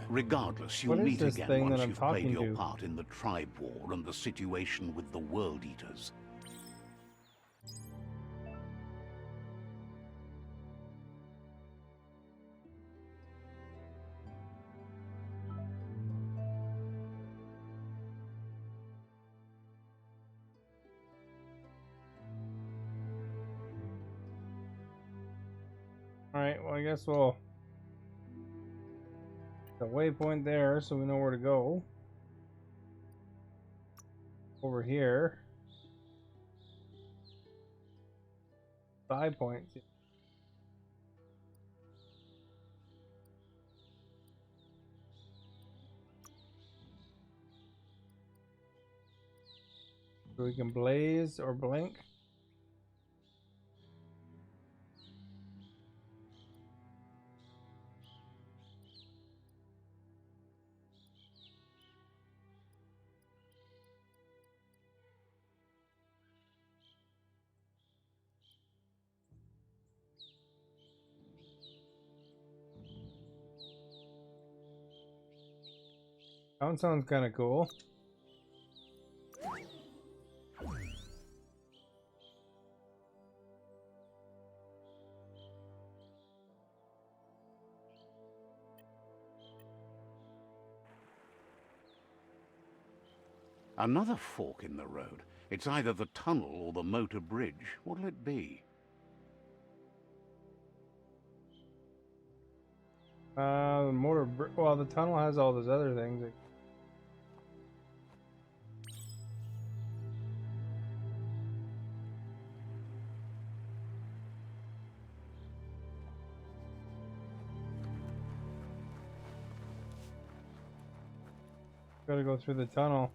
Regardless, you'll What is meet this again thing that once I'm you've played talking your to? part in the tribe war and the situation with the World Eaters. Alright, well, I guess we'll... The waypoint there, so we know where to go. Over here. 5 points. So we can blaze or blink. That one sounds kind of cool. Another fork in the road. It's either the tunnel or the motor bridge. What'll it be? Well, the tunnel has all those other things. Like, gotta go through the tunnel.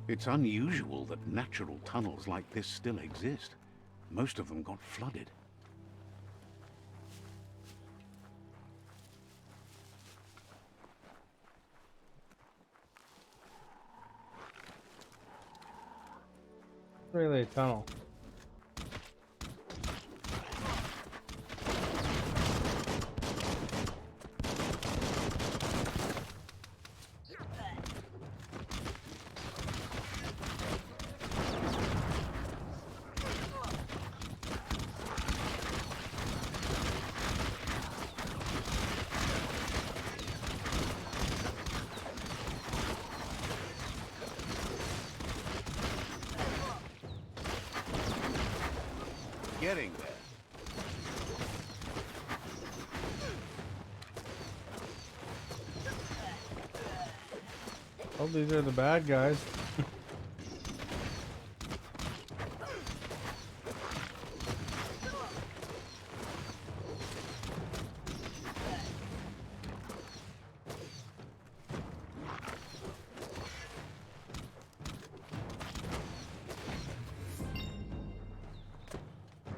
It's unusual that natural tunnels like this still exist. Most of them got flooded. Really a tunnel. Getting there. Oh, these are the bad guys.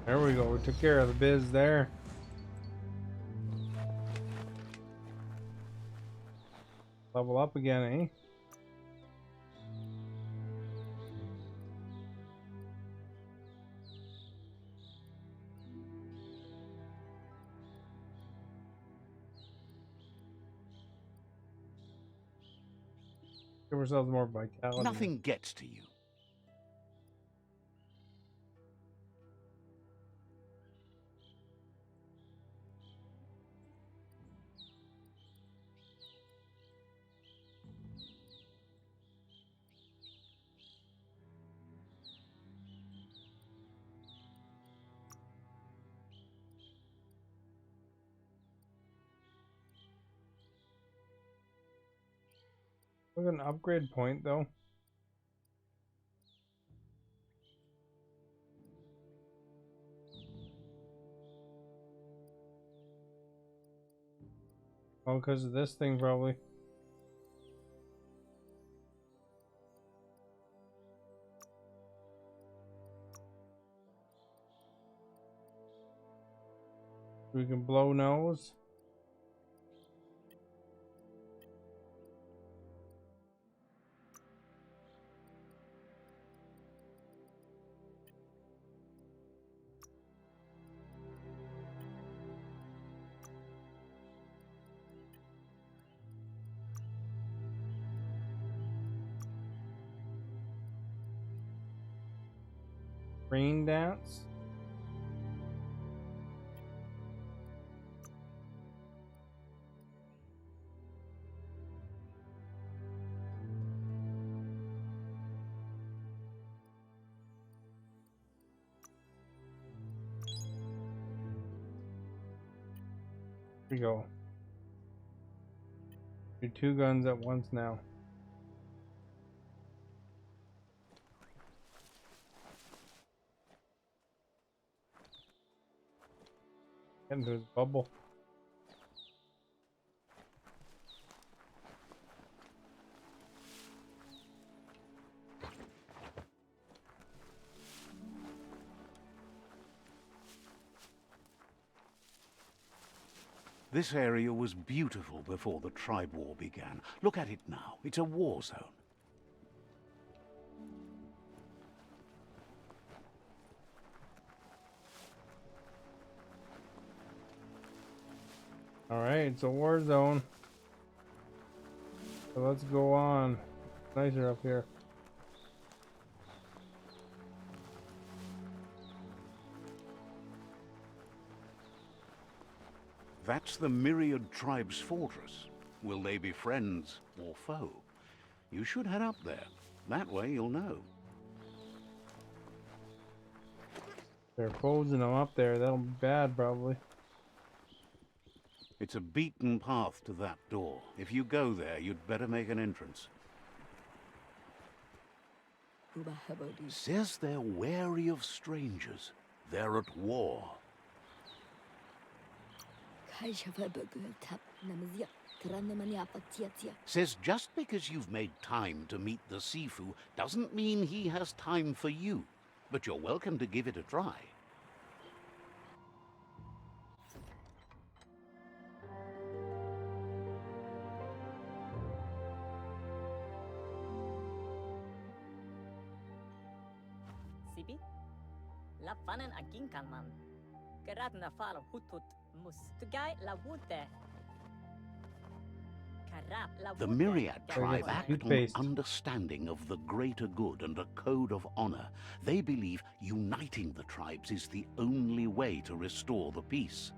There we go. We took care of the biz there. Level up again, eh? Give ourselves more vitality. Nothing gets to you. Look at an upgrade point though. Oh, because of this thing probably. We can blow nose. Rain dance. Here we go. Do two guns at once now. Get into his bubble. This area was beautiful before the tribe war began. Look at it now. It's a war zone. Alright, it's a war zone. So let's go on. It's nicer up here. That's the Myriad Tribe's fortress. Will they be friends or foe? You should head up there. That way you'll know. They're posing them up there. That'll be bad, probably. It's a beaten path to that door. If you go there, you'd better make an entrance. Says they're wary of strangers. They're at war. Says just because you've made time to meet the Sifu doesn't mean he has time for you. But you're welcome to give it a try. Sibi? Lapanen aging kanman. Gerad na falo hutut mus. Tugay la wute. The Myriad tribe act on toothpaste. understanding of the greater good and a code of honor. They believe uniting the tribes is the only way to restore the peace.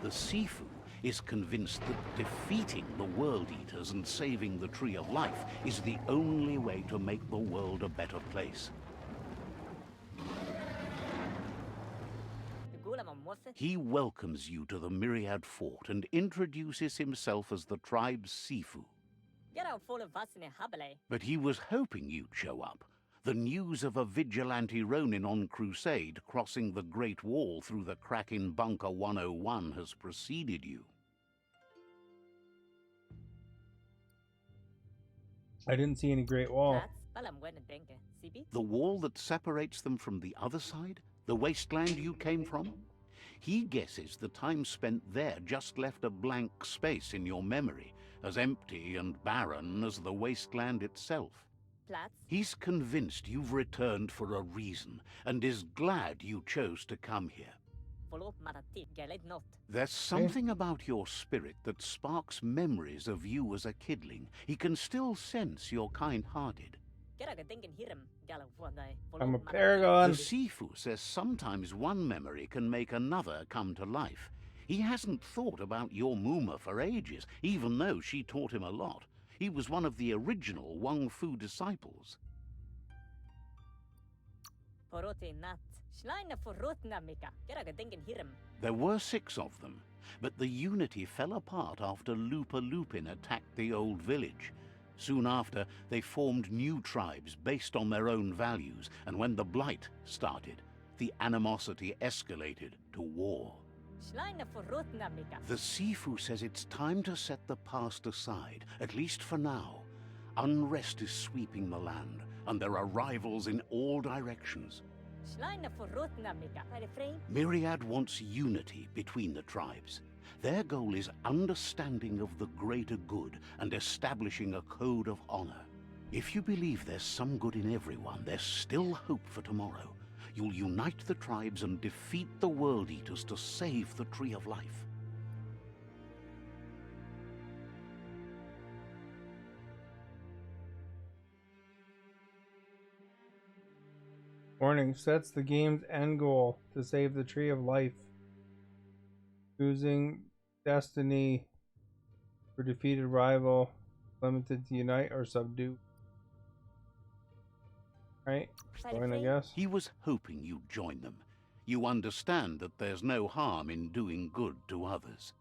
The Sifu is convinced that defeating the World Eaters and saving the Tree of Life is the only way to make the world a better place. He welcomes you to the Myriad Fort and introduces himself as the tribe's Sifu. But he was hoping you'd show up. The news of a vigilante Ronin on crusade crossing the Great Wall through the crack in Bunker 101 has preceded you. I didn't see any Great Wall. The wall that separates them from the other side? The wasteland you came from? He guesses the time spent there just left a blank space in your memory, as empty and barren as the wasteland itself. He's convinced you've returned for a reason, and is glad you chose to come here. There's something about your spirit that sparks memories of you as a kidling. He can still sense you're kind-hearted. I'm a paragon. The Sifu says sometimes one memory can make another come to life. He hasn't thought about your Muma for ages, even though she taught him a lot. He was one of the original Wang Fu disciples. There were 6 of them, but the unity fell apart after Lupa Lupin attacked the old village. Soon after, they formed new tribes based on their own values, and when the Blight started, the animosity escalated to war. The Sifu says it's time to set the past aside, at least for now. Unrest is sweeping the land, and there are rivals in all directions. Myriad wants unity between the tribes. Their goal is understanding of the greater good and establishing a code of honor. If you believe there's some good in everyone, there's still hope for tomorrow. You'll unite the tribes and defeat the World Eaters to save the Tree of Life. Warning, sets the game's end goal to save the Tree of Life. Choosing destiny for defeated rival, limited to unite or subdue. Right? Join, I guess. He was hoping you'd join them. You understand that there's no harm in doing good to others.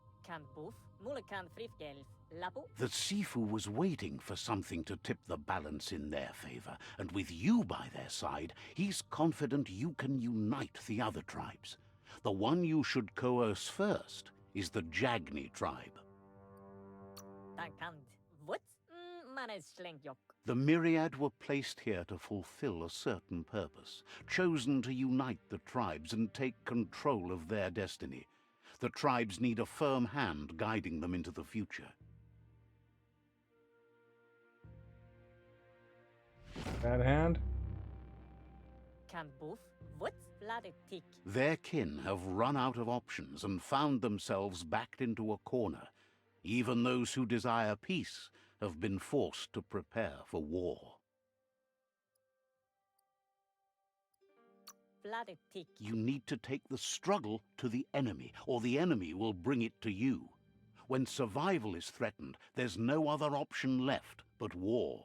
The Sifu was waiting for something to tip the balance in their favor, and with you by their side, he's confident you can unite the other tribes. The one you should coerce first is the Jagni tribe. The myriad were placed here to fulfill a certain purpose, chosen to unite the tribes and take control of their destiny. The tribes need a firm hand guiding them into the future. That hand? Kan boef, what's vladetik? Their kin have run out of options and found themselves backed into a corner. Even those who desire peace have been forced to prepare for war. Vladetik. You need to take the struggle to the enemy, or the enemy will bring it to you. When survival is threatened, there's no other option left but war.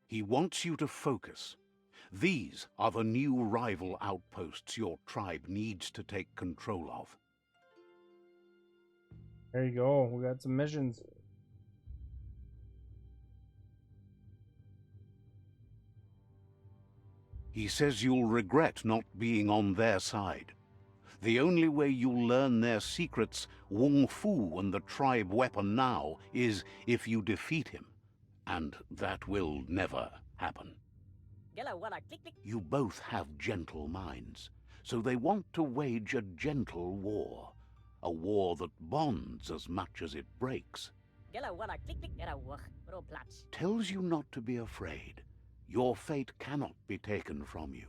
He wants you to focus. These are the new rival outposts your tribe needs to take control of. There you go. We got some missions. He says you'll regret not being on their side. The only way you'll learn their secrets, Wung Fu and the tribe weapon now, is if you defeat him. And that will never happen. Gela wala click click. You both have gentle minds, so they want to wage a gentle war. A war that bonds as much as it breaks. Gela wala click click era wach, bro plats. Tells you not to be afraid. Your fate cannot be taken from you.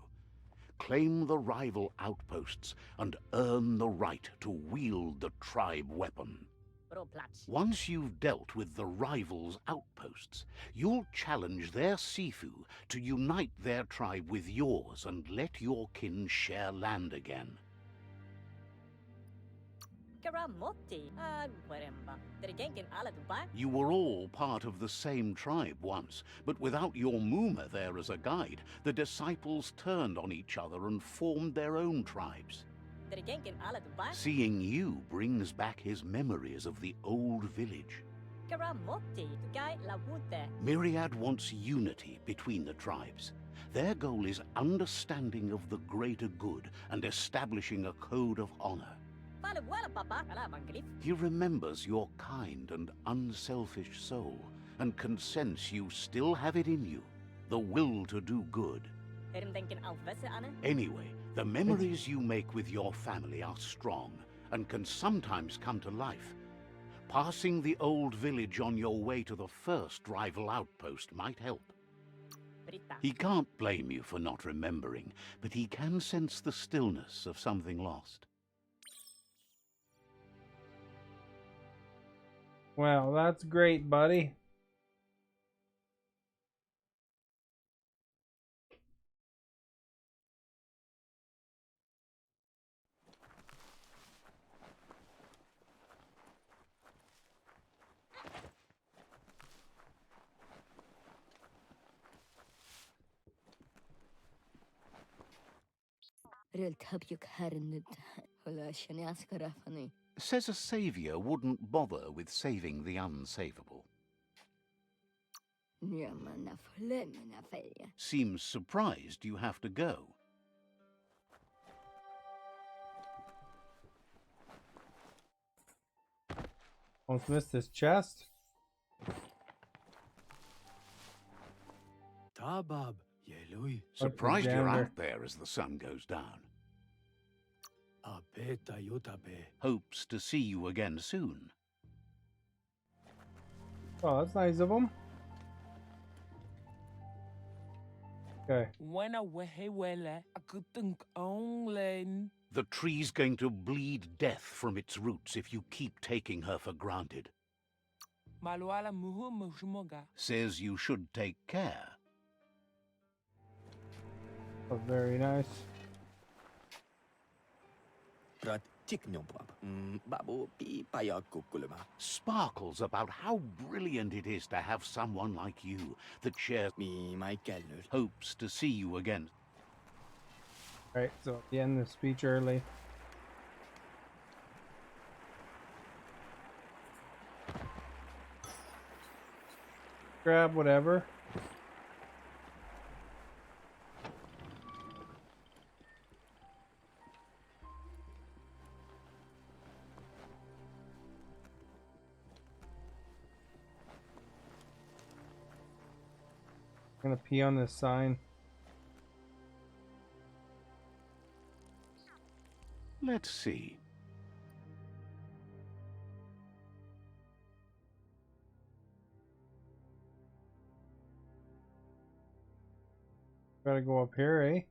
Claim the rival outposts and earn the right to wield the tribe weapon. Bro plats. Once you've dealt with the rivals' outposts, you'll challenge their Sifu to unite their tribe with yours and let your kin share land again. Karamoti. Guaremba. Derigenkin ala Dubai. You were all part of the same tribe once, but without your Muma there as a guide, the disciples turned on each other and formed their own tribes. Derigenkin ala Dubai. Seeing you brings back his memories of the old village. Karamoti. Tugai la wute. Myriad wants unity between the tribes. Their goal is understanding of the greater good and establishing a code of honor. Fale wala papa. Ala bangrif. He remembers your kind and unselfish soul and can sense you still have it in you, the will to do good. Denken alvesse ane. Anyway, the memories you make with your family are strong and can sometimes come to life. Passing the old village on your way to the first rival outpost might help. Brita. He can't blame you for not remembering, but he can sense the stillness of something lost. Well, that's great, buddy. Says a savior wouldn't bother with saving the unsavable. Seems surprised you have to go. Almost missed this chest. Tabab, Yelui, Surprised you're Alexander. out there as the sun goes down. Abeta Yotabe. Hopes to see you again soon. Oh, that's nice of him. Okay. When I wele, I could think only. The tree's going to bleed death from its roots if you keep taking her for granted. Malwala muhu mushmoga. Says you should take care. Oh, very nice. Prat tiknyompap. Babu pi payakukulema. Sparkles about how brilliant it is to have someone like you that shares Me my keller. hopes to see you again. Alright, so at the end of the speech early. Grab whatever. I'm gonna pee on this sign. Let's see. Gotta go up here, eh?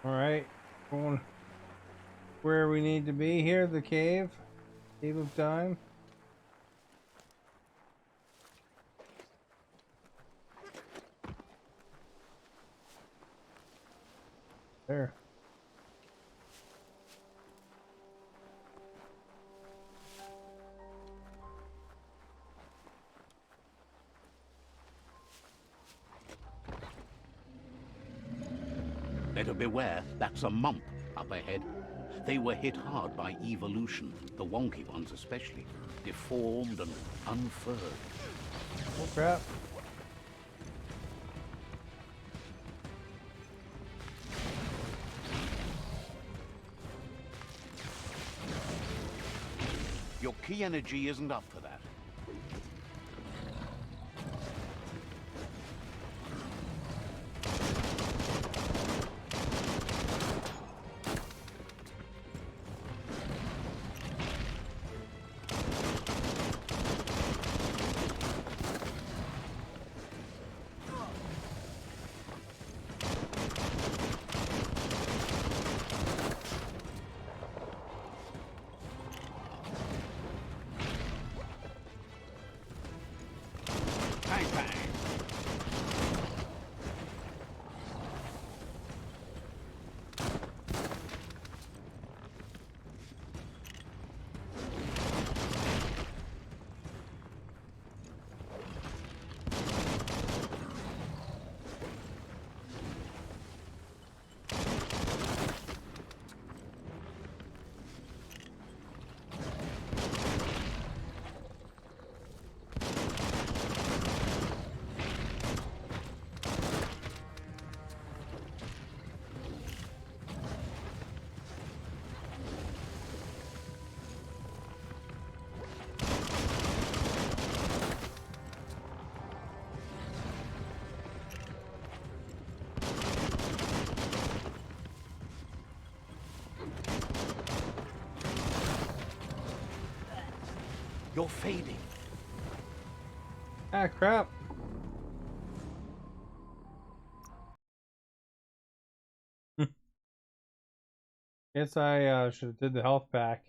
Alright, going where we need to be here, the cave. Cave of Time. There. Better beware, that's a mump up ahead. They were hit hard by evolution, the wonky ones especially, deformed and unfurred. Oh crap. Your key energy isn't up for that. Bang, bang. You're fading. Ah, crap. Guess I should have did the health pack.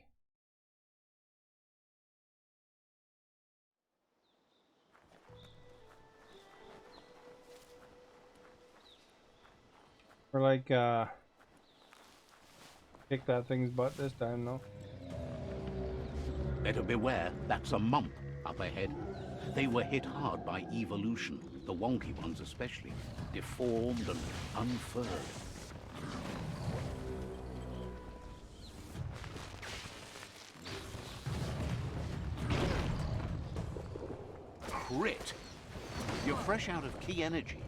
Or like, kick that thing's butt this time, though. Better beware, that's a mump up ahead. They were hit hard by evolution, the wonky ones especially, deformed and unfurred. Crit! You're fresh out of key energy.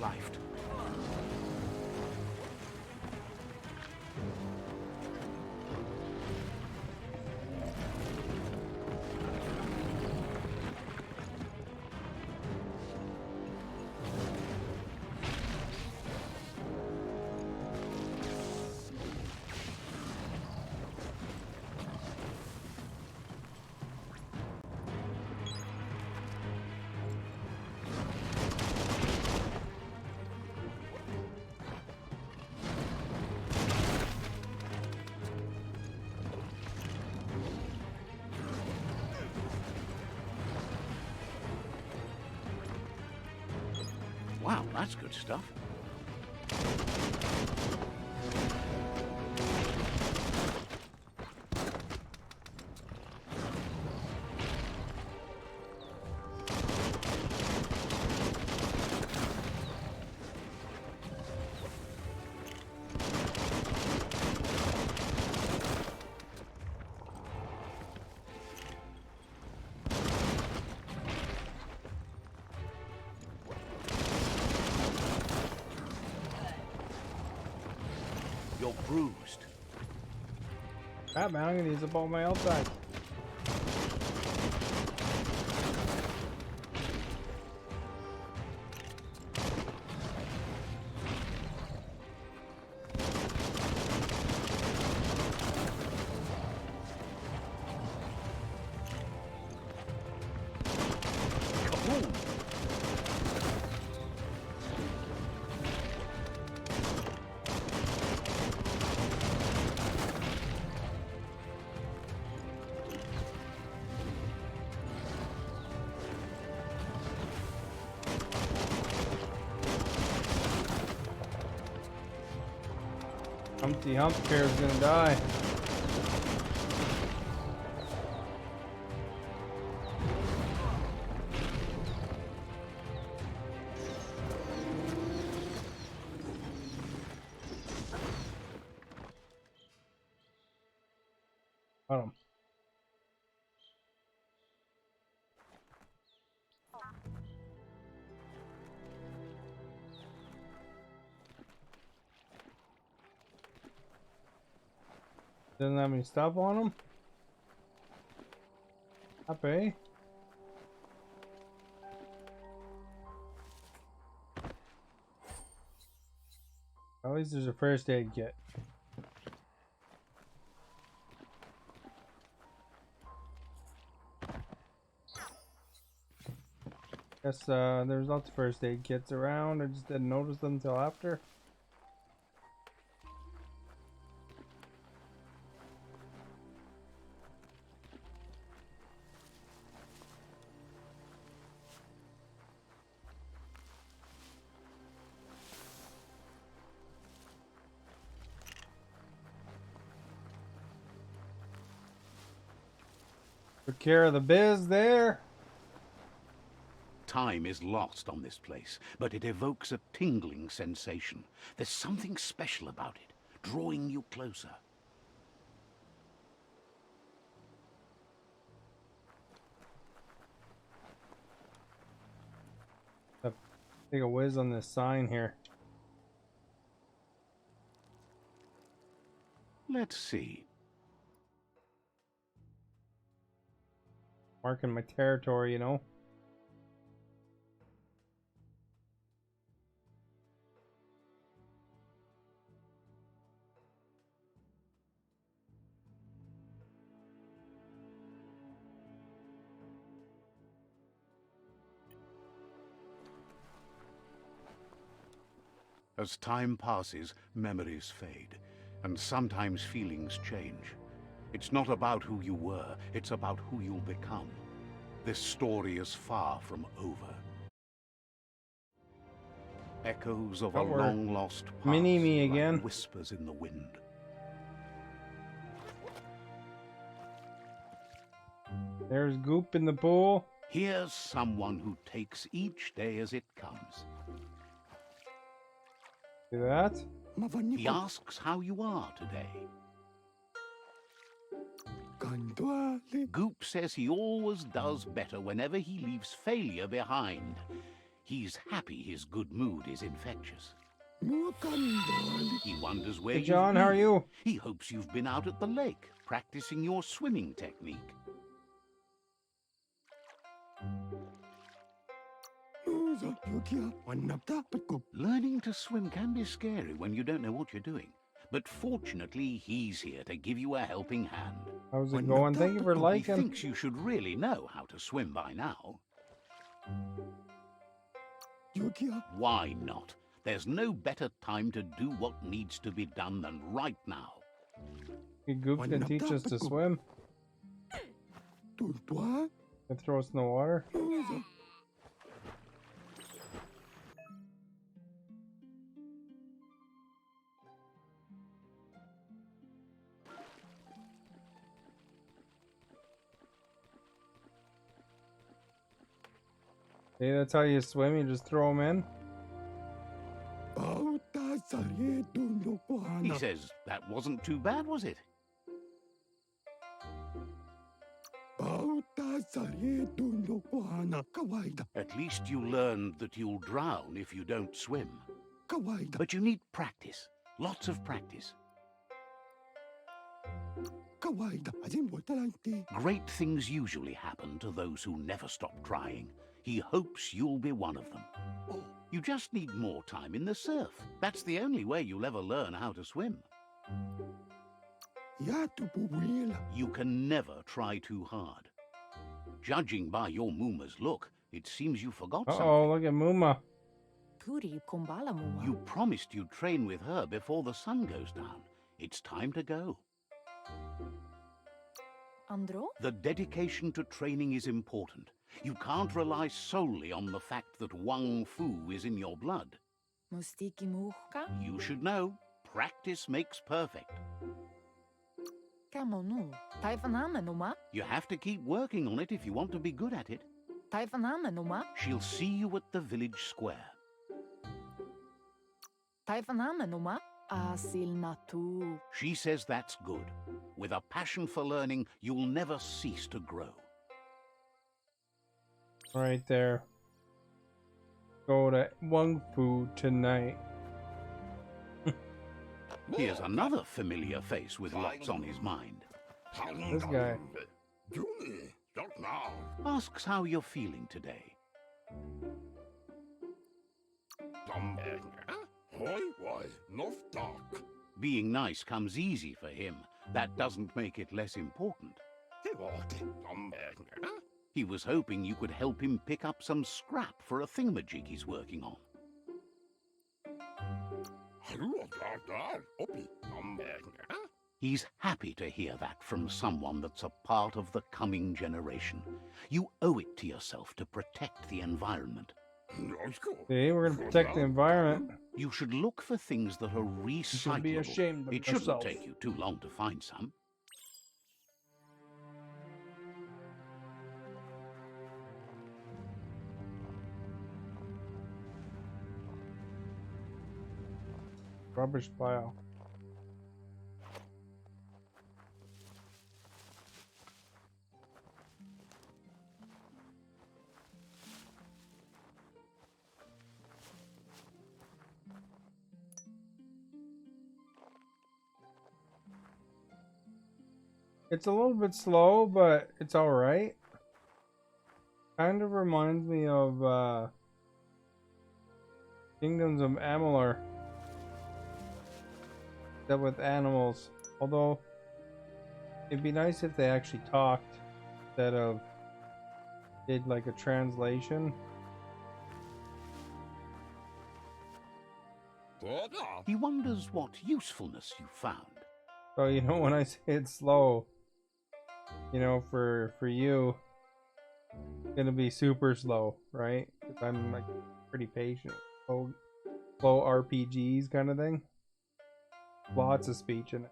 geschleift. Wow, that's good stuff. You're bruised. Crap, man, I'm gonna use up all my health back. Kaboom! Humpty Hump here is gonna die. Got him. Doesn't have any stuff on him. Happy. At least there's a first aid kit. Guess there's lots of first aid kits around. I just didn't notice them until after. Took care of the biz there. Time is lost on this place, but it evokes a tingling sensation. There's something special about it, drawing you closer. Take a whiz on this sign here. Let's see. Marking my territory, you know. As time passes, memories fade, and sometimes feelings change. It's not about who you were, it's about who you'll become. This story is far from over. Echoes of a we're long-lost past, mini-me like again. whispers in the wind. There's Goop in the pool. Here's someone who takes each day as it comes. See that? He asks how you are today. Goop says he always does better whenever he leaves failure behind. He's happy his good mood is infectious. He wonders where Hey you've John, how are been. you? He hopes you've been out at the lake, practicing your swimming technique. Learning to swim can be scary when you don't know what you're doing. But fortunately, he's here to give you a helping hand. How's it going? Thank you for He liking. thinks you should really know how to swim by now. Why not? There's no better time to do what needs to be done than right now. Goof can teach us to swim. Can throw us in the water. Hey, that's how you swim. You just throw them in. He says that wasn't too bad, was it? At least you learned that you'll drown if you don't swim. But you need practice. Lots of practice. Great things usually happen to those who never stop trying. He hopes you'll be one of them. You just need more time in the surf. That's the only way you'll ever learn how to swim. You can never try too hard. Judging by your Mooma's look, it seems you forgot something. Uh-oh, look at Mooma. You promised you'd train with her before the sun goes down. It's time to go. Andro? The dedication to training is important. You can't rely solely on the fact that Wang Fu is in your blood. Mustiki muhka? You should know, practice makes perfect. Kamonu. Taifanamenuma? You have to keep working on it if you want to be good at it. Taifanamenuma? She'll see you at the village square. Taifanamenuma? Asil natu. She says that's good. With a passion for learning, you'll never cease to grow. Right there. Go to Wang Fu tonight. Here's another familiar face with lots on his mind. This guy. Asks how you're feeling today. Being nice comes easy for him. That doesn't make it less important. He was hoping you could help him pick up some scrap for a thingamajig he's working on. He's happy to hear that from someone that's a part of the coming generation. You owe it to yourself to protect the environment. See, we're gonna protect the environment. You should look for things that are You should recyclable. be ashamed of It shouldn't yourself. take you too long to find some. Rubbish pile. It's a little bit slow, but it's alright. Kind of reminds me of Kingdoms of Amalur. That with animals. Although it'd be nice if they actually talked instead of did like a translation. He wonders what usefulness you found. So you know when I say it's slow, you know for you it's gonna be super slow, right? 'Cause I'm like pretty patient. Slow RPGs kind of thing. Lots of speech in it.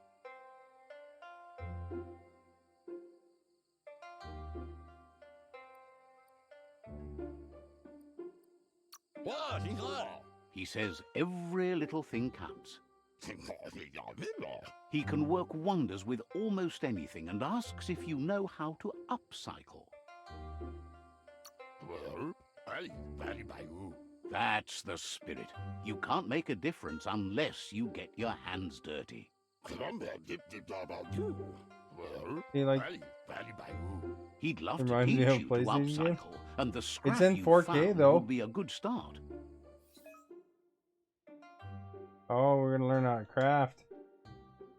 He says every little thing counts. He can work wonders with almost anything and asks if you know how to upcycle. That's the spirit. You can't make a difference unless you get your hands dirty. Well, See, like, value by who? He'd love to reminds me teach of a you to PlayStation game. upcycle, and the It's scrap in you 4K found though. would be a good start. Oh, we're gonna learn how to craft.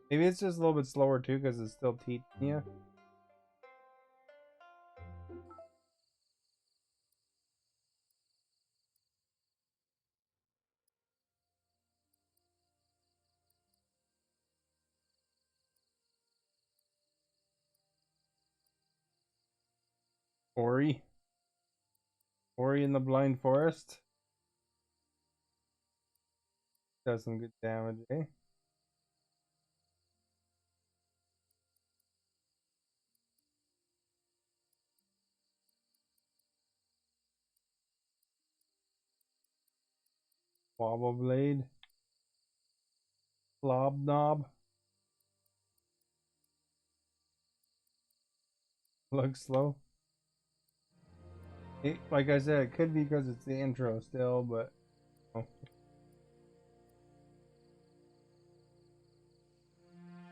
Maybe it's just a little bit slower too, because it's still teaching you. Ori. Ori in the Blind Forest. Does some good damage, eh? Wobble Blade. Blob Knob. Looks slow. Like I said, it could be because it's the intro still, but... Oh.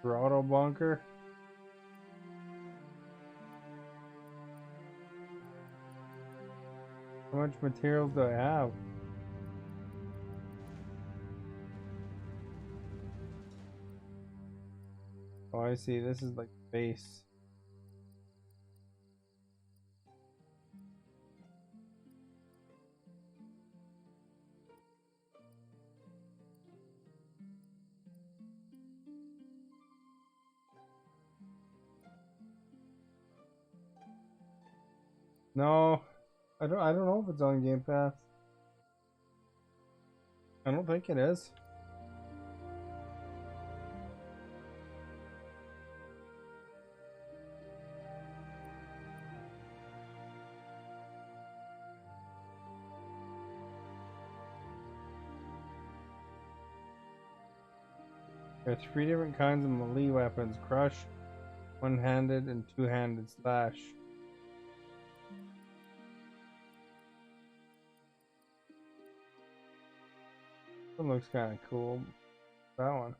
Grotto Bunker. How much materials do I have? Oh, I see. This is like base. No, I don't know if it's on Game Pass. I don't think it is. There are 3 different kinds of melee weapons: crush, one-handed, and two-handed slash. That looks kind of cool. That one.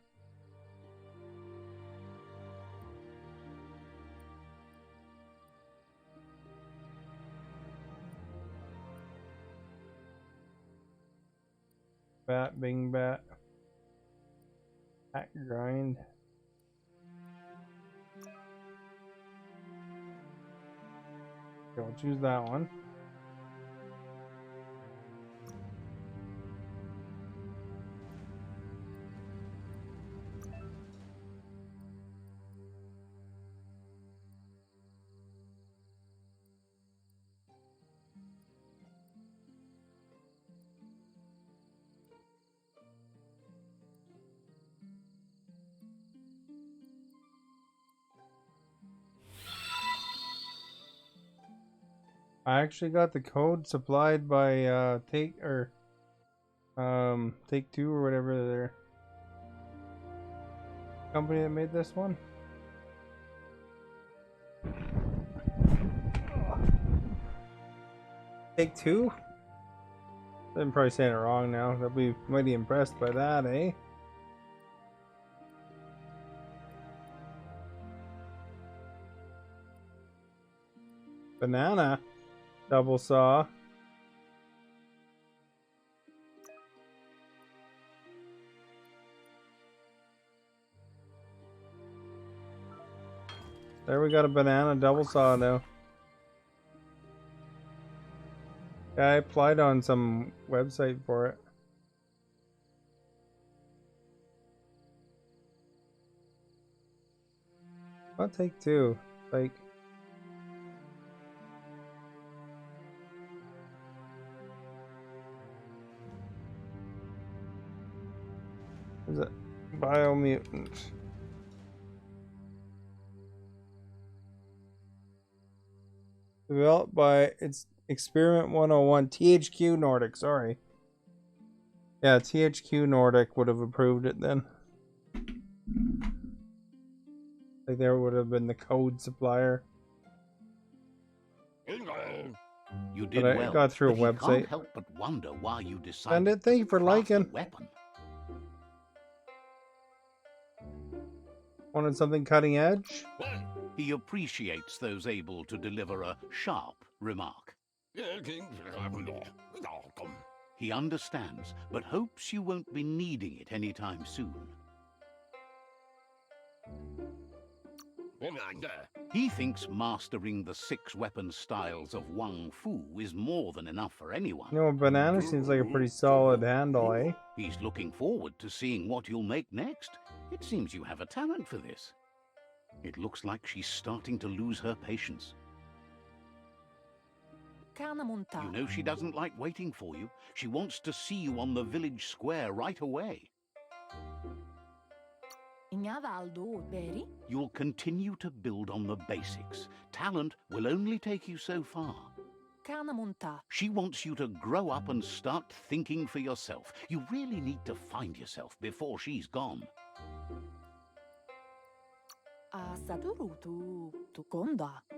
Bat, bing bat. Hack grind. Okay, we'll choose that one. I actually got the code supplied by Take Two or whatever their company that made this one. Take Two? I'm probably saying it wrong now. They'll be mighty impressed by that, eh? Banana double saw. There, we got a banana double saw now. Yeah, I applied on some website for it. I'll take 2. Like, is it Biomutant? Developed by Experiment 101, THQ Nordic, sorry. Yeah, THQ Nordic would have approved it then. Like, there would have been the code supplier. You did But I well, got through a but he website. can't help but wonder why you decided Bandit, thank you to for craft a liking. weapon. Wanted something cutting edge? He appreciates those able to deliver a sharp remark. He understands, but hopes you won't be needing it anytime soon. He thinks mastering the 6 weapon styles of Wang Fu is more than enough for anyone. You know, a banana seems like a pretty solid handle, eh? He's looking forward to seeing what you'll make next. It seems you have a talent for this. It looks like she's starting to lose her patience. You know she doesn't like waiting for you. She wants to see you on the village square right away. You'll continue to build on the basics. Talent will only take you so far. She wants you to grow up and start thinking for yourself. You really need to find yourself before she's gone.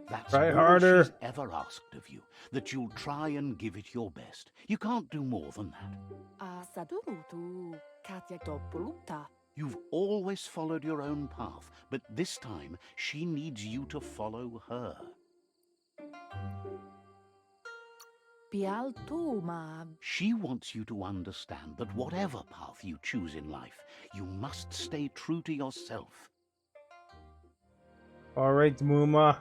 That's Try all harder. she's ever asked of you, that you'll try and give it your best. You can't do more than that. You've always followed your own path, but this time she needs you to follow her. She wants you to understand that whatever path you choose in life, you must stay true to yourself. All right, Muma.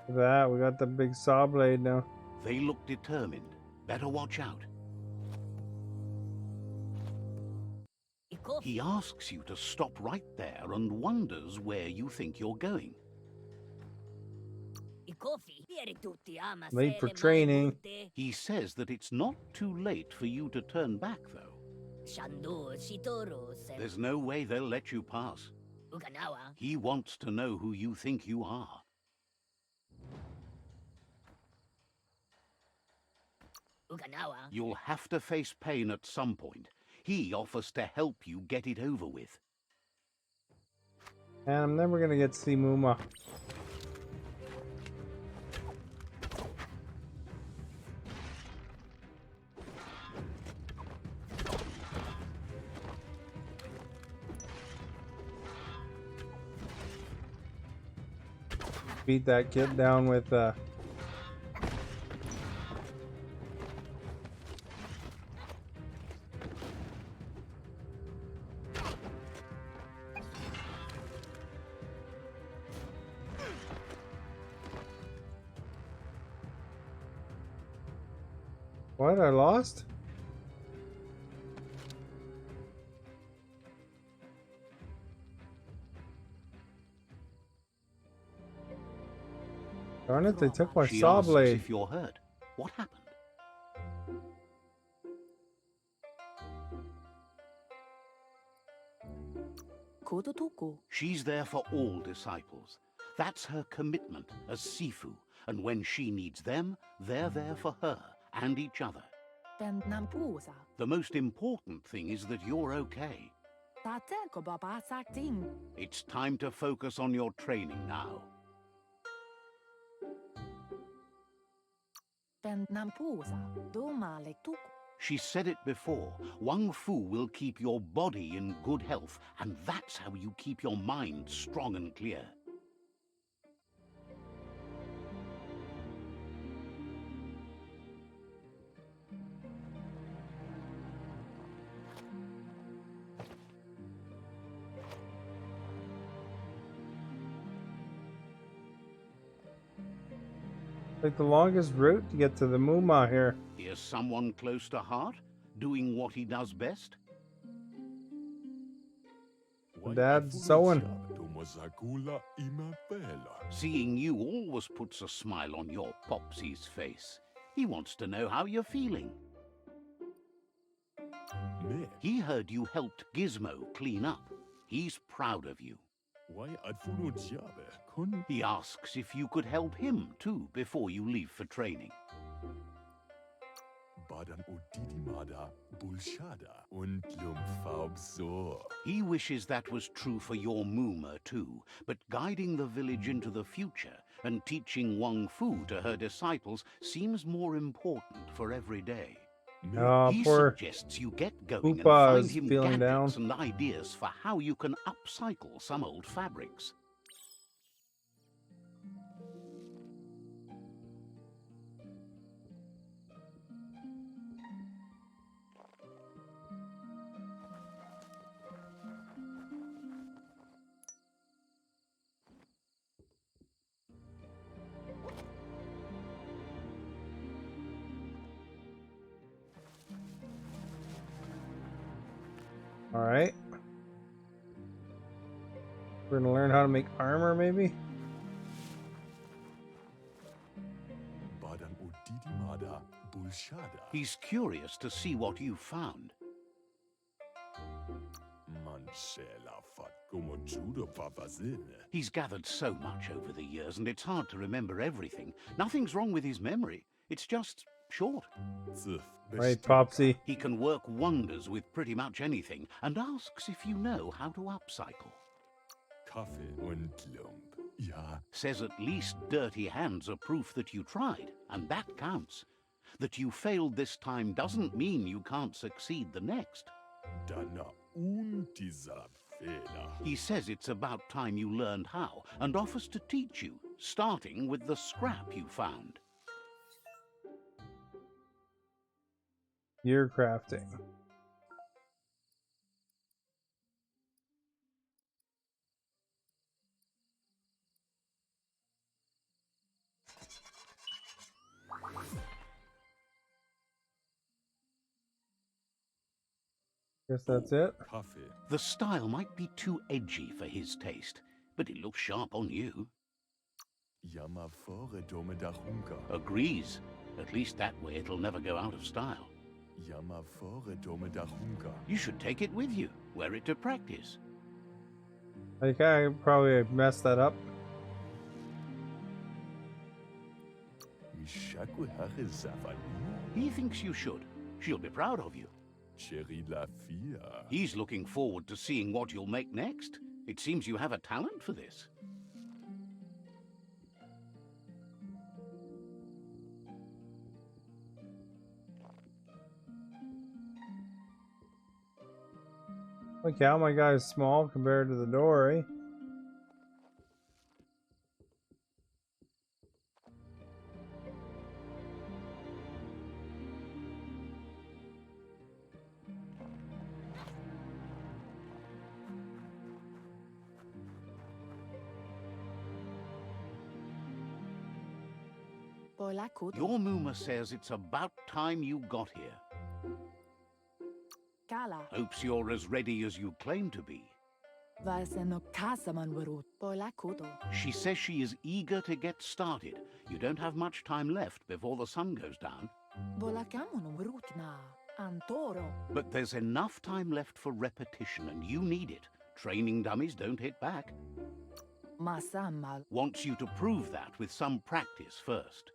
Look at that, we got the big saw blade now. They look determined. Better watch out. He asks you to stop right there and wonders where you think you're going. Late for training. He says that it's not too late for you to turn back, though. There's no way they'll let you pass. He wants to know who you think you are. You'll have to face pain at some point. He offers to help you get it over with. And I'm never gonna get to see Muma. Beat that kid down with what? I lost? Darn it, they took my She saw asks blade. if you're hurt. What happened? She's there for all disciples. That's her commitment as Sifu. And when she needs them, they're there for her and each other. The most important thing is that you're okay. It's time to focus on your training now. She said it before. Wang Fu will keep your body in good health, and that's how you keep your mind strong and clear. Like the longest route to get to the Muma here. Here's someone close to heart, doing what he does best. Dad's sewing. Seeing you always puts a smile on your Popsy's face. He wants to know how you're feeling. He heard you helped Gizmo clean up. He's proud of you. He asks if you could help him too before you leave for training. Badan Udidimada, Bulshada, und Lumfaubsor. He wishes that was true for your Mooma too, but guiding the village into the future and teaching Wang Fu to her disciples seems more important for every day. Oh, He poor suggests you get going and Hoopa find is him feeling gadgets down. and ideas for how you can upcycle some old fabrics. All right. We're gonna learn how to make armor, maybe. Badan Udidimada, Bulshada. He's curious to see what you've found. Manchela fat como judo papazine. He's gathered so much over the years, and it's hard to remember everything. Nothing's wrong with his memory. It's just short. Right, Popsy. He can work wonders with pretty much anything, and asks if you know how to upcycle. Kaffee und Lump. Ja, Says at least dirty hands are proof that you tried, and that counts. That you failed this time doesn't mean you can't succeed the next. dana und dieser Fehler. He says it's about time you learned how, and offers to teach you, starting with the scrap you found. Gear crafting. Guess that's it. Kaffee. The style might be too edgy for his taste, but it looks sharp on you. Yamafore dome da hunka. Agrees. At least that way it'll never go out of style. Yamafore dome da hunka. You should take it with you, wear it to practice. Like I probably messed that up. Mishaku hare zavani. He thinks you should. She'll be proud of you. Cherry la fia. He's looking forward to seeing what you'll make next. It seems you have a talent for this. Look how my guy's small compared to the door, eh? Your Mooma says it's about time you got here. Kala, Hopes you're as ready as you claim to be. Vaseno Kasaman Warut, Polakuto. She says she is eager to get started. You don't have much time left before the sun goes down. Bolakamun Warutna, Antoro. But there's enough time left for repetition, and you need it. Training dummies don't hit back. Masamal. Wants you to prove that with some practice first.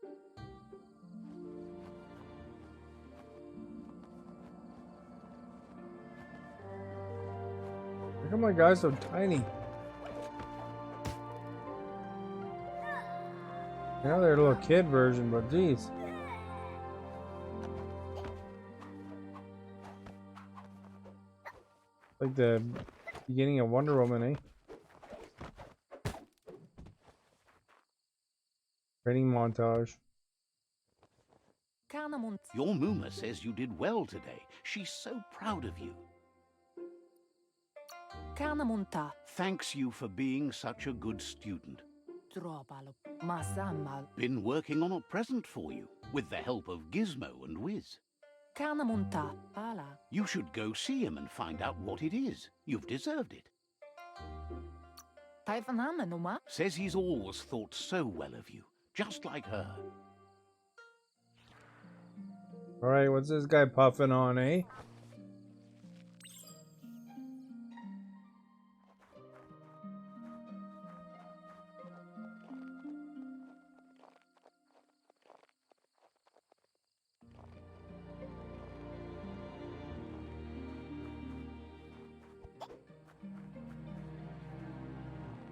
How come my guy's so tiny? I know they're a little kid version, but geez. Like the beginning of Wonder Woman, eh? Training montage. Kanamunt. Your Mooma says you did well today. She's so proud of you. Kanamunta. Thanks you for being such a good student. Tropalo. Masamal. Been working on a present for you, with the help of Gizmo and Wiz. Kanamunta. Pala. You should go see him and find out what it is. You've deserved it. Taifanamenuma. Says he's always thought so well of you, just like her. Alright, what's this guy puffing on, eh?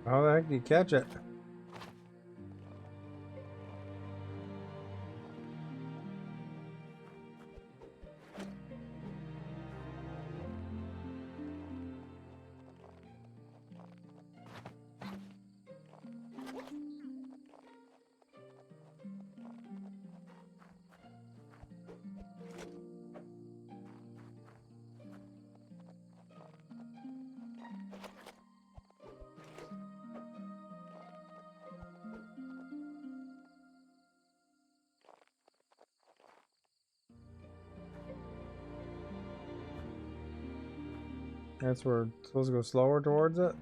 How the heck do you catch it? That's where it's supposed to go slower towards it.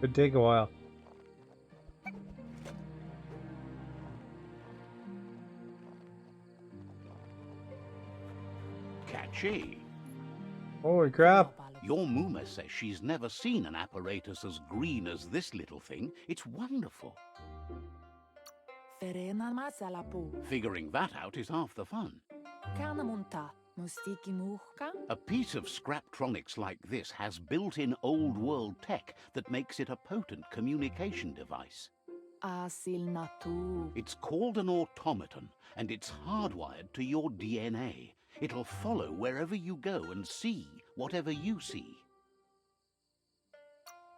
It'd take a while. Catchy. Holy crap. Your Muma says she's never seen an apparatus as green as this little thing. It's wonderful. Ferena masalapu. Figuring that out is half the fun. Kana munta. Mustiki muhka. A piece of Scraptronics like this has built-in old-world tech that makes it a potent communication device. Asil natu. It's called an automaton, and it's hardwired to your DNA. It'll follow wherever you go and see whatever you see.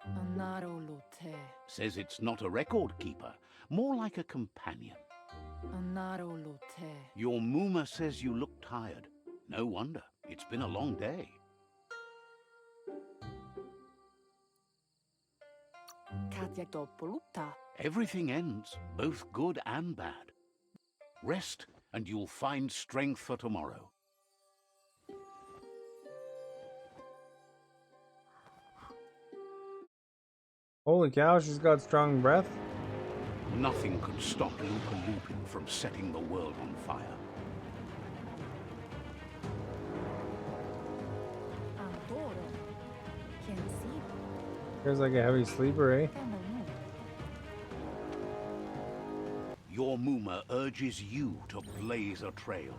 Anaro lote. Says it's not a record keeper, more like a companion. Anaro lote. Your Muma says you look tired. No wonder. It's been a long day. Katya dopoluta. Everything ends, both good and bad. Rest, and you'll find strength for tomorrow. Holy cow, she's got strong breath. Nothing could stop Lupa Lupin from setting the world on fire. Antoro. Can see. Here's like a heavy sleeper, eh? Your Muma urges you to blaze a trail.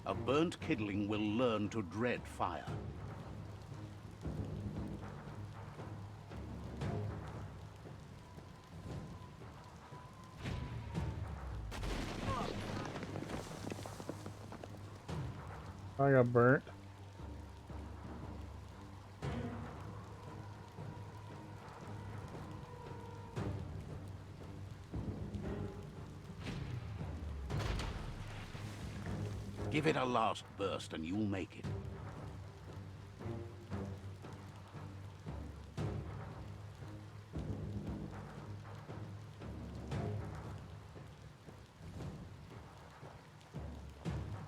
A burnt kidling will learn to dread fire. I got burnt. Give it a last burst and you'll make it.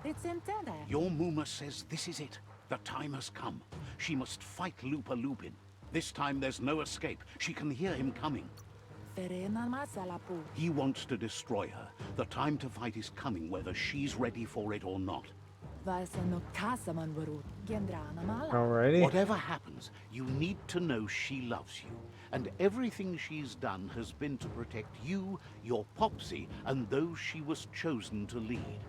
It's intended. Your Muma says this is it. The time has come. She must fight Lupa Lupin. This time there's no escape. She can hear him coming. Ferena masalapu. He wants to destroy her. The time to fight is coming, whether she's ready for it or not. Vasa no kasaman varut. Gendrana mala. Alrighty. Whatever happens, you need to know she loves you. And everything she's done has been to protect you, your Popsy, and those she was chosen to lead.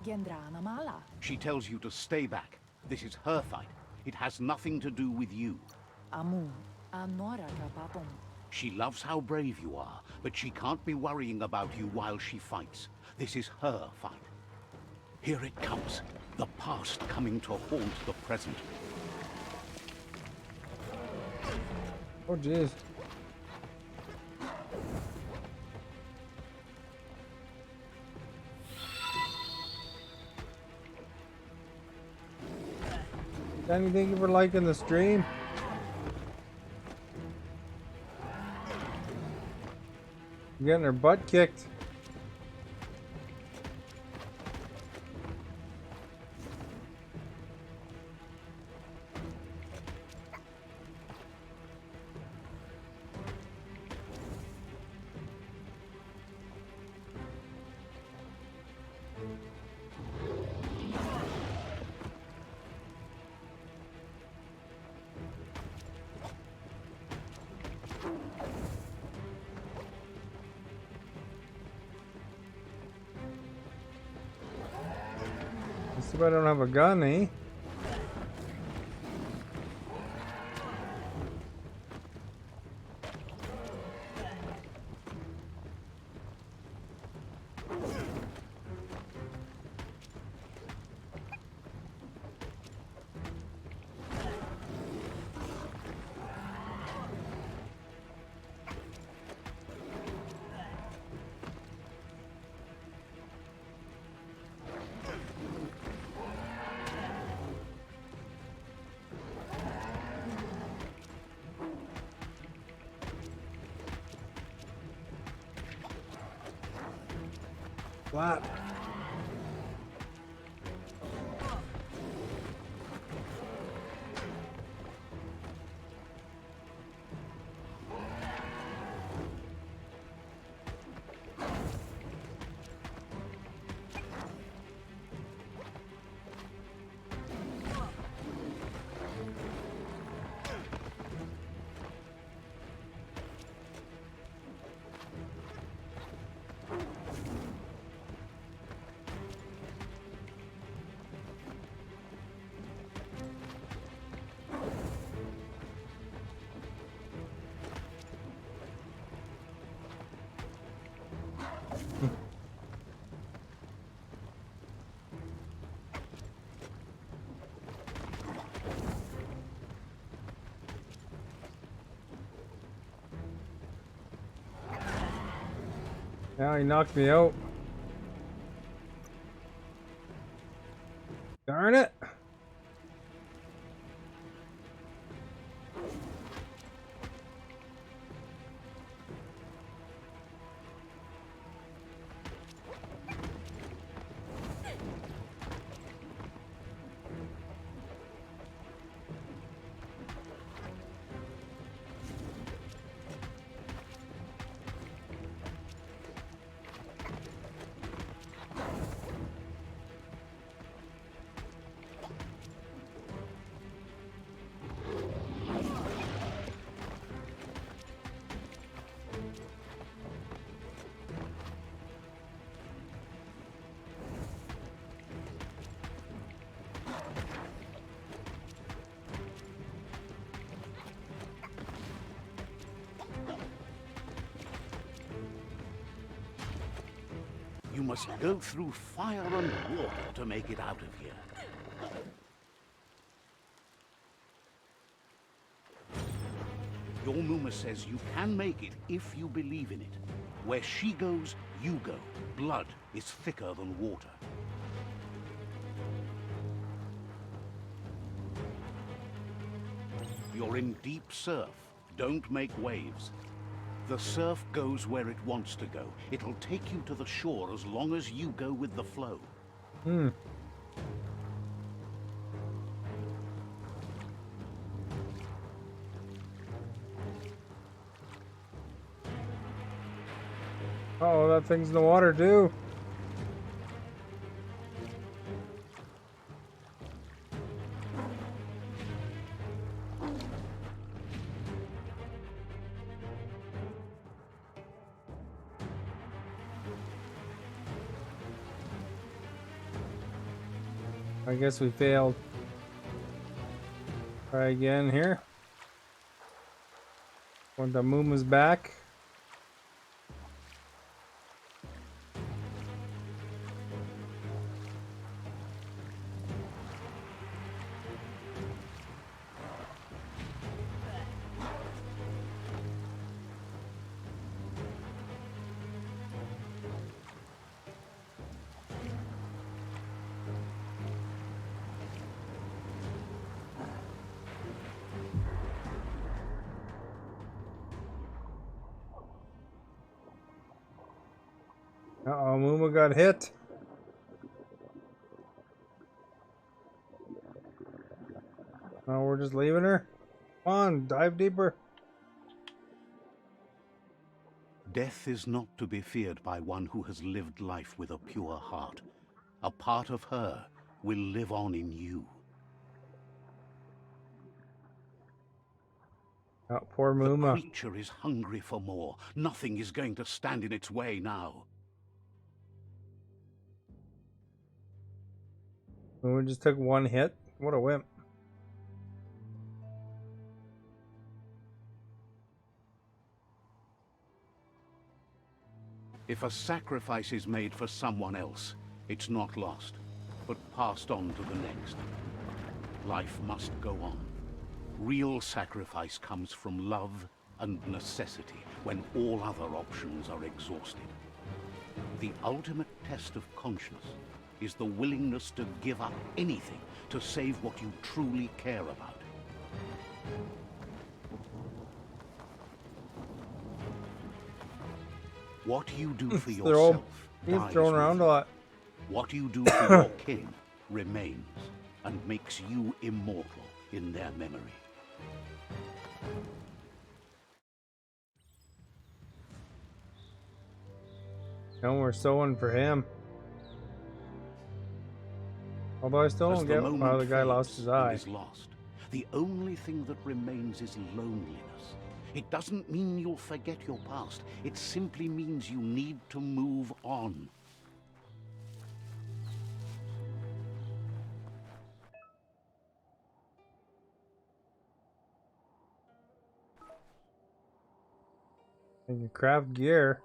Gendrana mala. She tells you to stay back. This is her fight. It has nothing to do with you. Amun. Anora kapapom. She loves how brave you are, but she can't be worrying about you while she fights. This is her fight. Here it comes. The past coming to haunt the present. Oh, jeez. Danny, thank you for liking the stream. Getting her butt kicked. Let's see if I don't have a gun, eh? Flat. Now he knocked me out. Darn it. You must go through fire and water to make it out of here. Your Muma says you can make it if you believe in it. Where she goes, you go. Blood is thicker than water. You're in deep surf. Don't make waves. The surf goes where it wants to go. It'll take you to the shore as long as you go with the flow. Hmm. Oh, that thing's in the water too. I guess we failed. Try again here. Want the Muma's back. Uh-oh, Muma got hit. Oh, we're just leaving her? Come on, dive deeper. Death is not to be feared by one who has lived life with a pure heart. A part of her will live on in you. Oh, poor The Muma. creature is hungry for more. Nothing is going to stand in its way now. Muma just took one hit. What a wimp. If a sacrifice is made for someone else, it's not lost, but passed on to the next. Life must go on. Real sacrifice comes from love and necessity when all other options are exhausted. The ultimate test of conscience is the willingness to give up anything to save what you truly care about. What you do for yourself He's dies thrown with around you. a lot. What you do for your kin remains and makes you immortal in their memory. No, we're sewing for him. Although I still As don't the get moment how the guy lost fades his and eye. is lost, the only thing that remains is loneliness. It doesn't mean you'll forget your past. It simply means you need to move on. And you craft gear.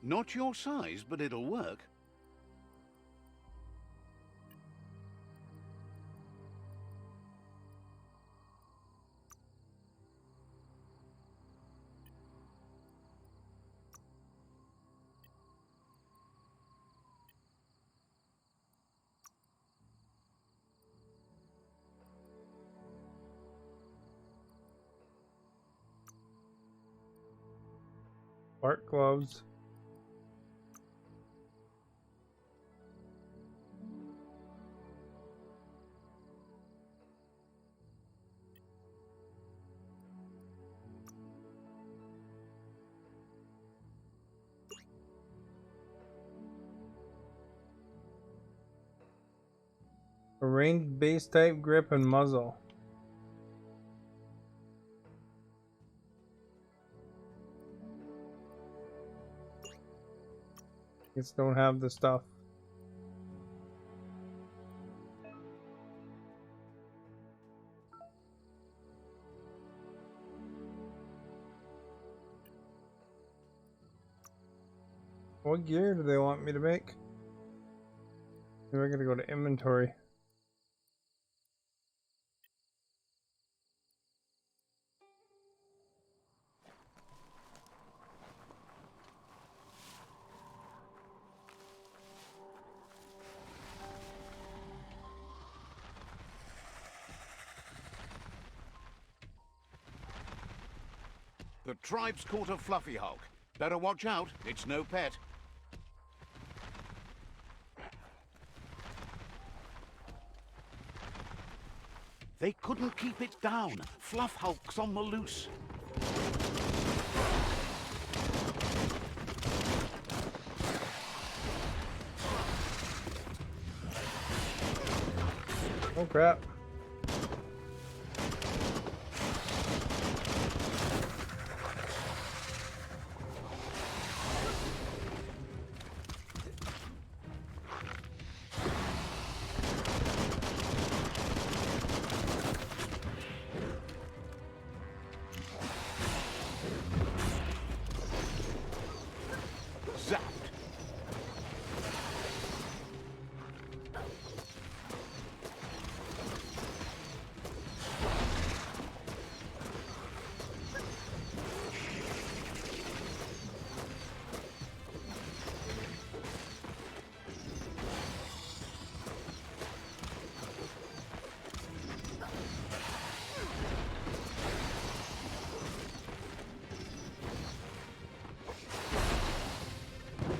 Not your size, but it'll work. Bark gloves. A ranged base type grip and muzzle. Just don't have the stuff. What gear do they want me to make? We're gonna go to inventory. The tribe's caught a fluffy hulk. Better watch out, it's no pet. They couldn't keep it down. Fluff hulk's on the loose. Oh crap.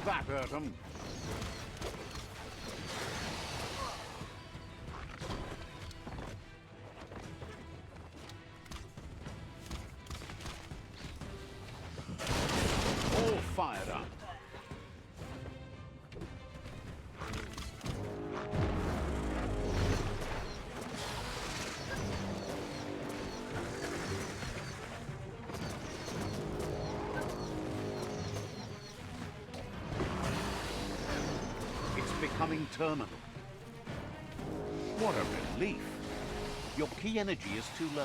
That hurt 'em. All fired up. It's becoming terminal. What a relief. Your key energy is too low.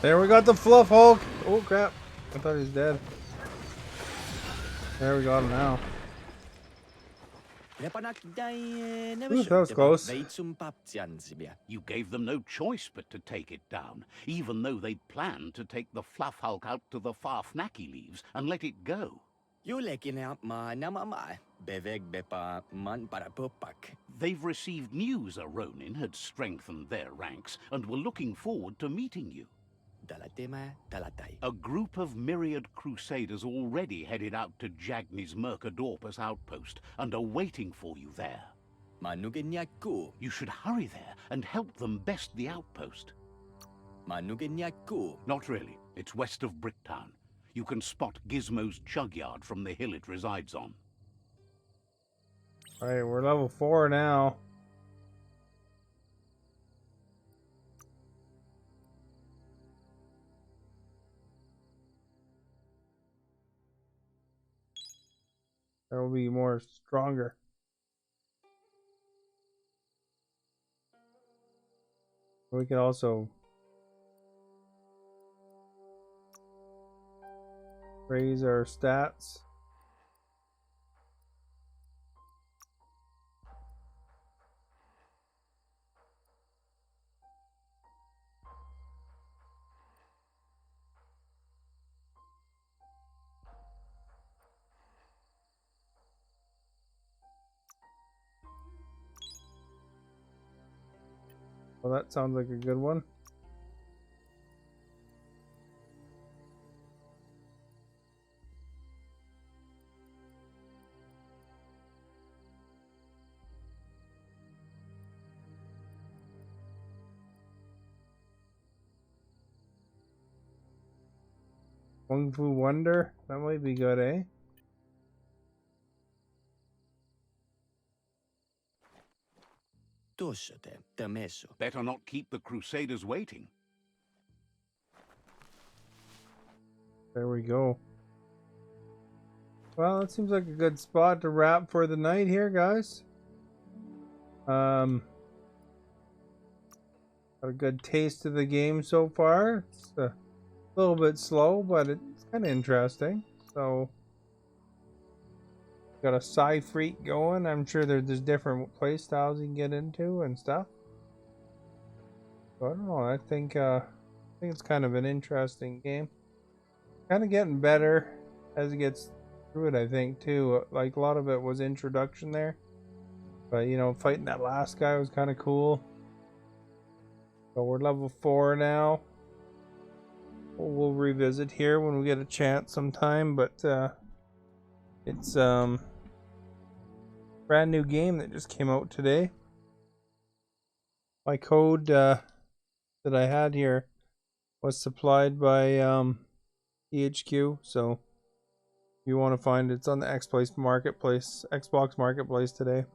There we got the Fluff Hulk. Oh crap. I thought he was dead. There we got him now. Ooh, that was close. You gave them no choice but to take it down, even though they'd planned to take the Fluff Hulk out to the Farfnaki leaves and let it go. They've received news a Ronin had strengthened their ranks and were looking forward to meeting you. A group of myriad crusaders already headed out to Jagni's Mercadorpus outpost and are waiting for you there. You should hurry there and help them best the outpost. Not really. It's west of Bricktown. You can spot Gizmo's Chugyard from the hill it resides on. Alright, we're level 4 now. That will be more stronger. We can also raise our stats. Well, that sounds like a good one. Kung Fu Wonder? That might be good, eh? Better not keep the Crusaders waiting. There we go. Well, it seems like a good spot to wrap for the night here, guys. Got a good taste of the game so far. It's a little bit slow, but it's kind of interesting. So, got a Psy-Freak going. I'm sure there's different play styles you can get into and stuff. So, I don't know. I think it's kind of an interesting game. Kind of getting better as it gets through it, I think, too. Like, a lot of it was introduction there. But, you know, fighting that last guy was kind of cool. So we're level 4 now. We'll revisit here when we get a chance sometime. But it's brand new game that just came out today. My code that I had here was supplied by THQ. So if you want to find it, it's on the Xbox Marketplace today.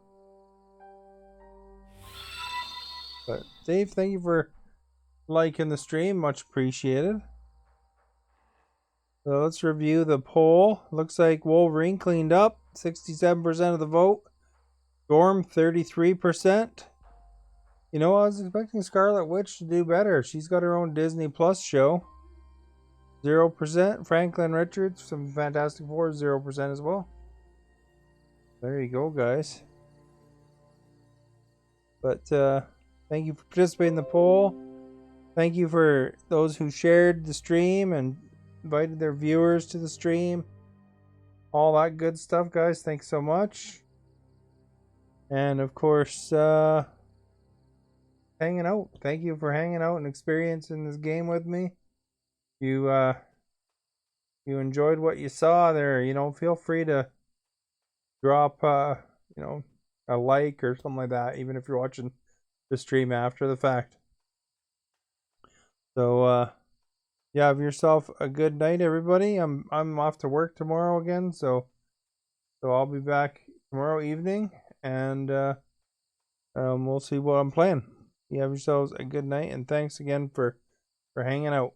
But Dave, thank you for liking the stream, much appreciated. So let's review the poll. Looks like Wolverine cleaned up, 67% of the vote. Storm, 33%. You know, I was expecting Scarlet Witch to do better. She's got her own Disney Plus show. 0%. Franklin Richards from Fantastic Four, 0% as well. There you go, guys. But thank you for participating in the poll. Thank you for those who shared the stream and invited their viewers to the stream. All that good stuff, guys. Thanks so much. And of course, hanging out. Thank you for hanging out and experiencing this game with me. You enjoyed what you saw there, you know, feel free to drop you know, a like or something like that, even if you're watching the stream after the fact. So yeah, have yourself a good night, everybody. I'm off to work tomorrow again, so I'll be back tomorrow evening, and we'll see what I'm playing. You have yourselves a good night, and thanks again for hanging out.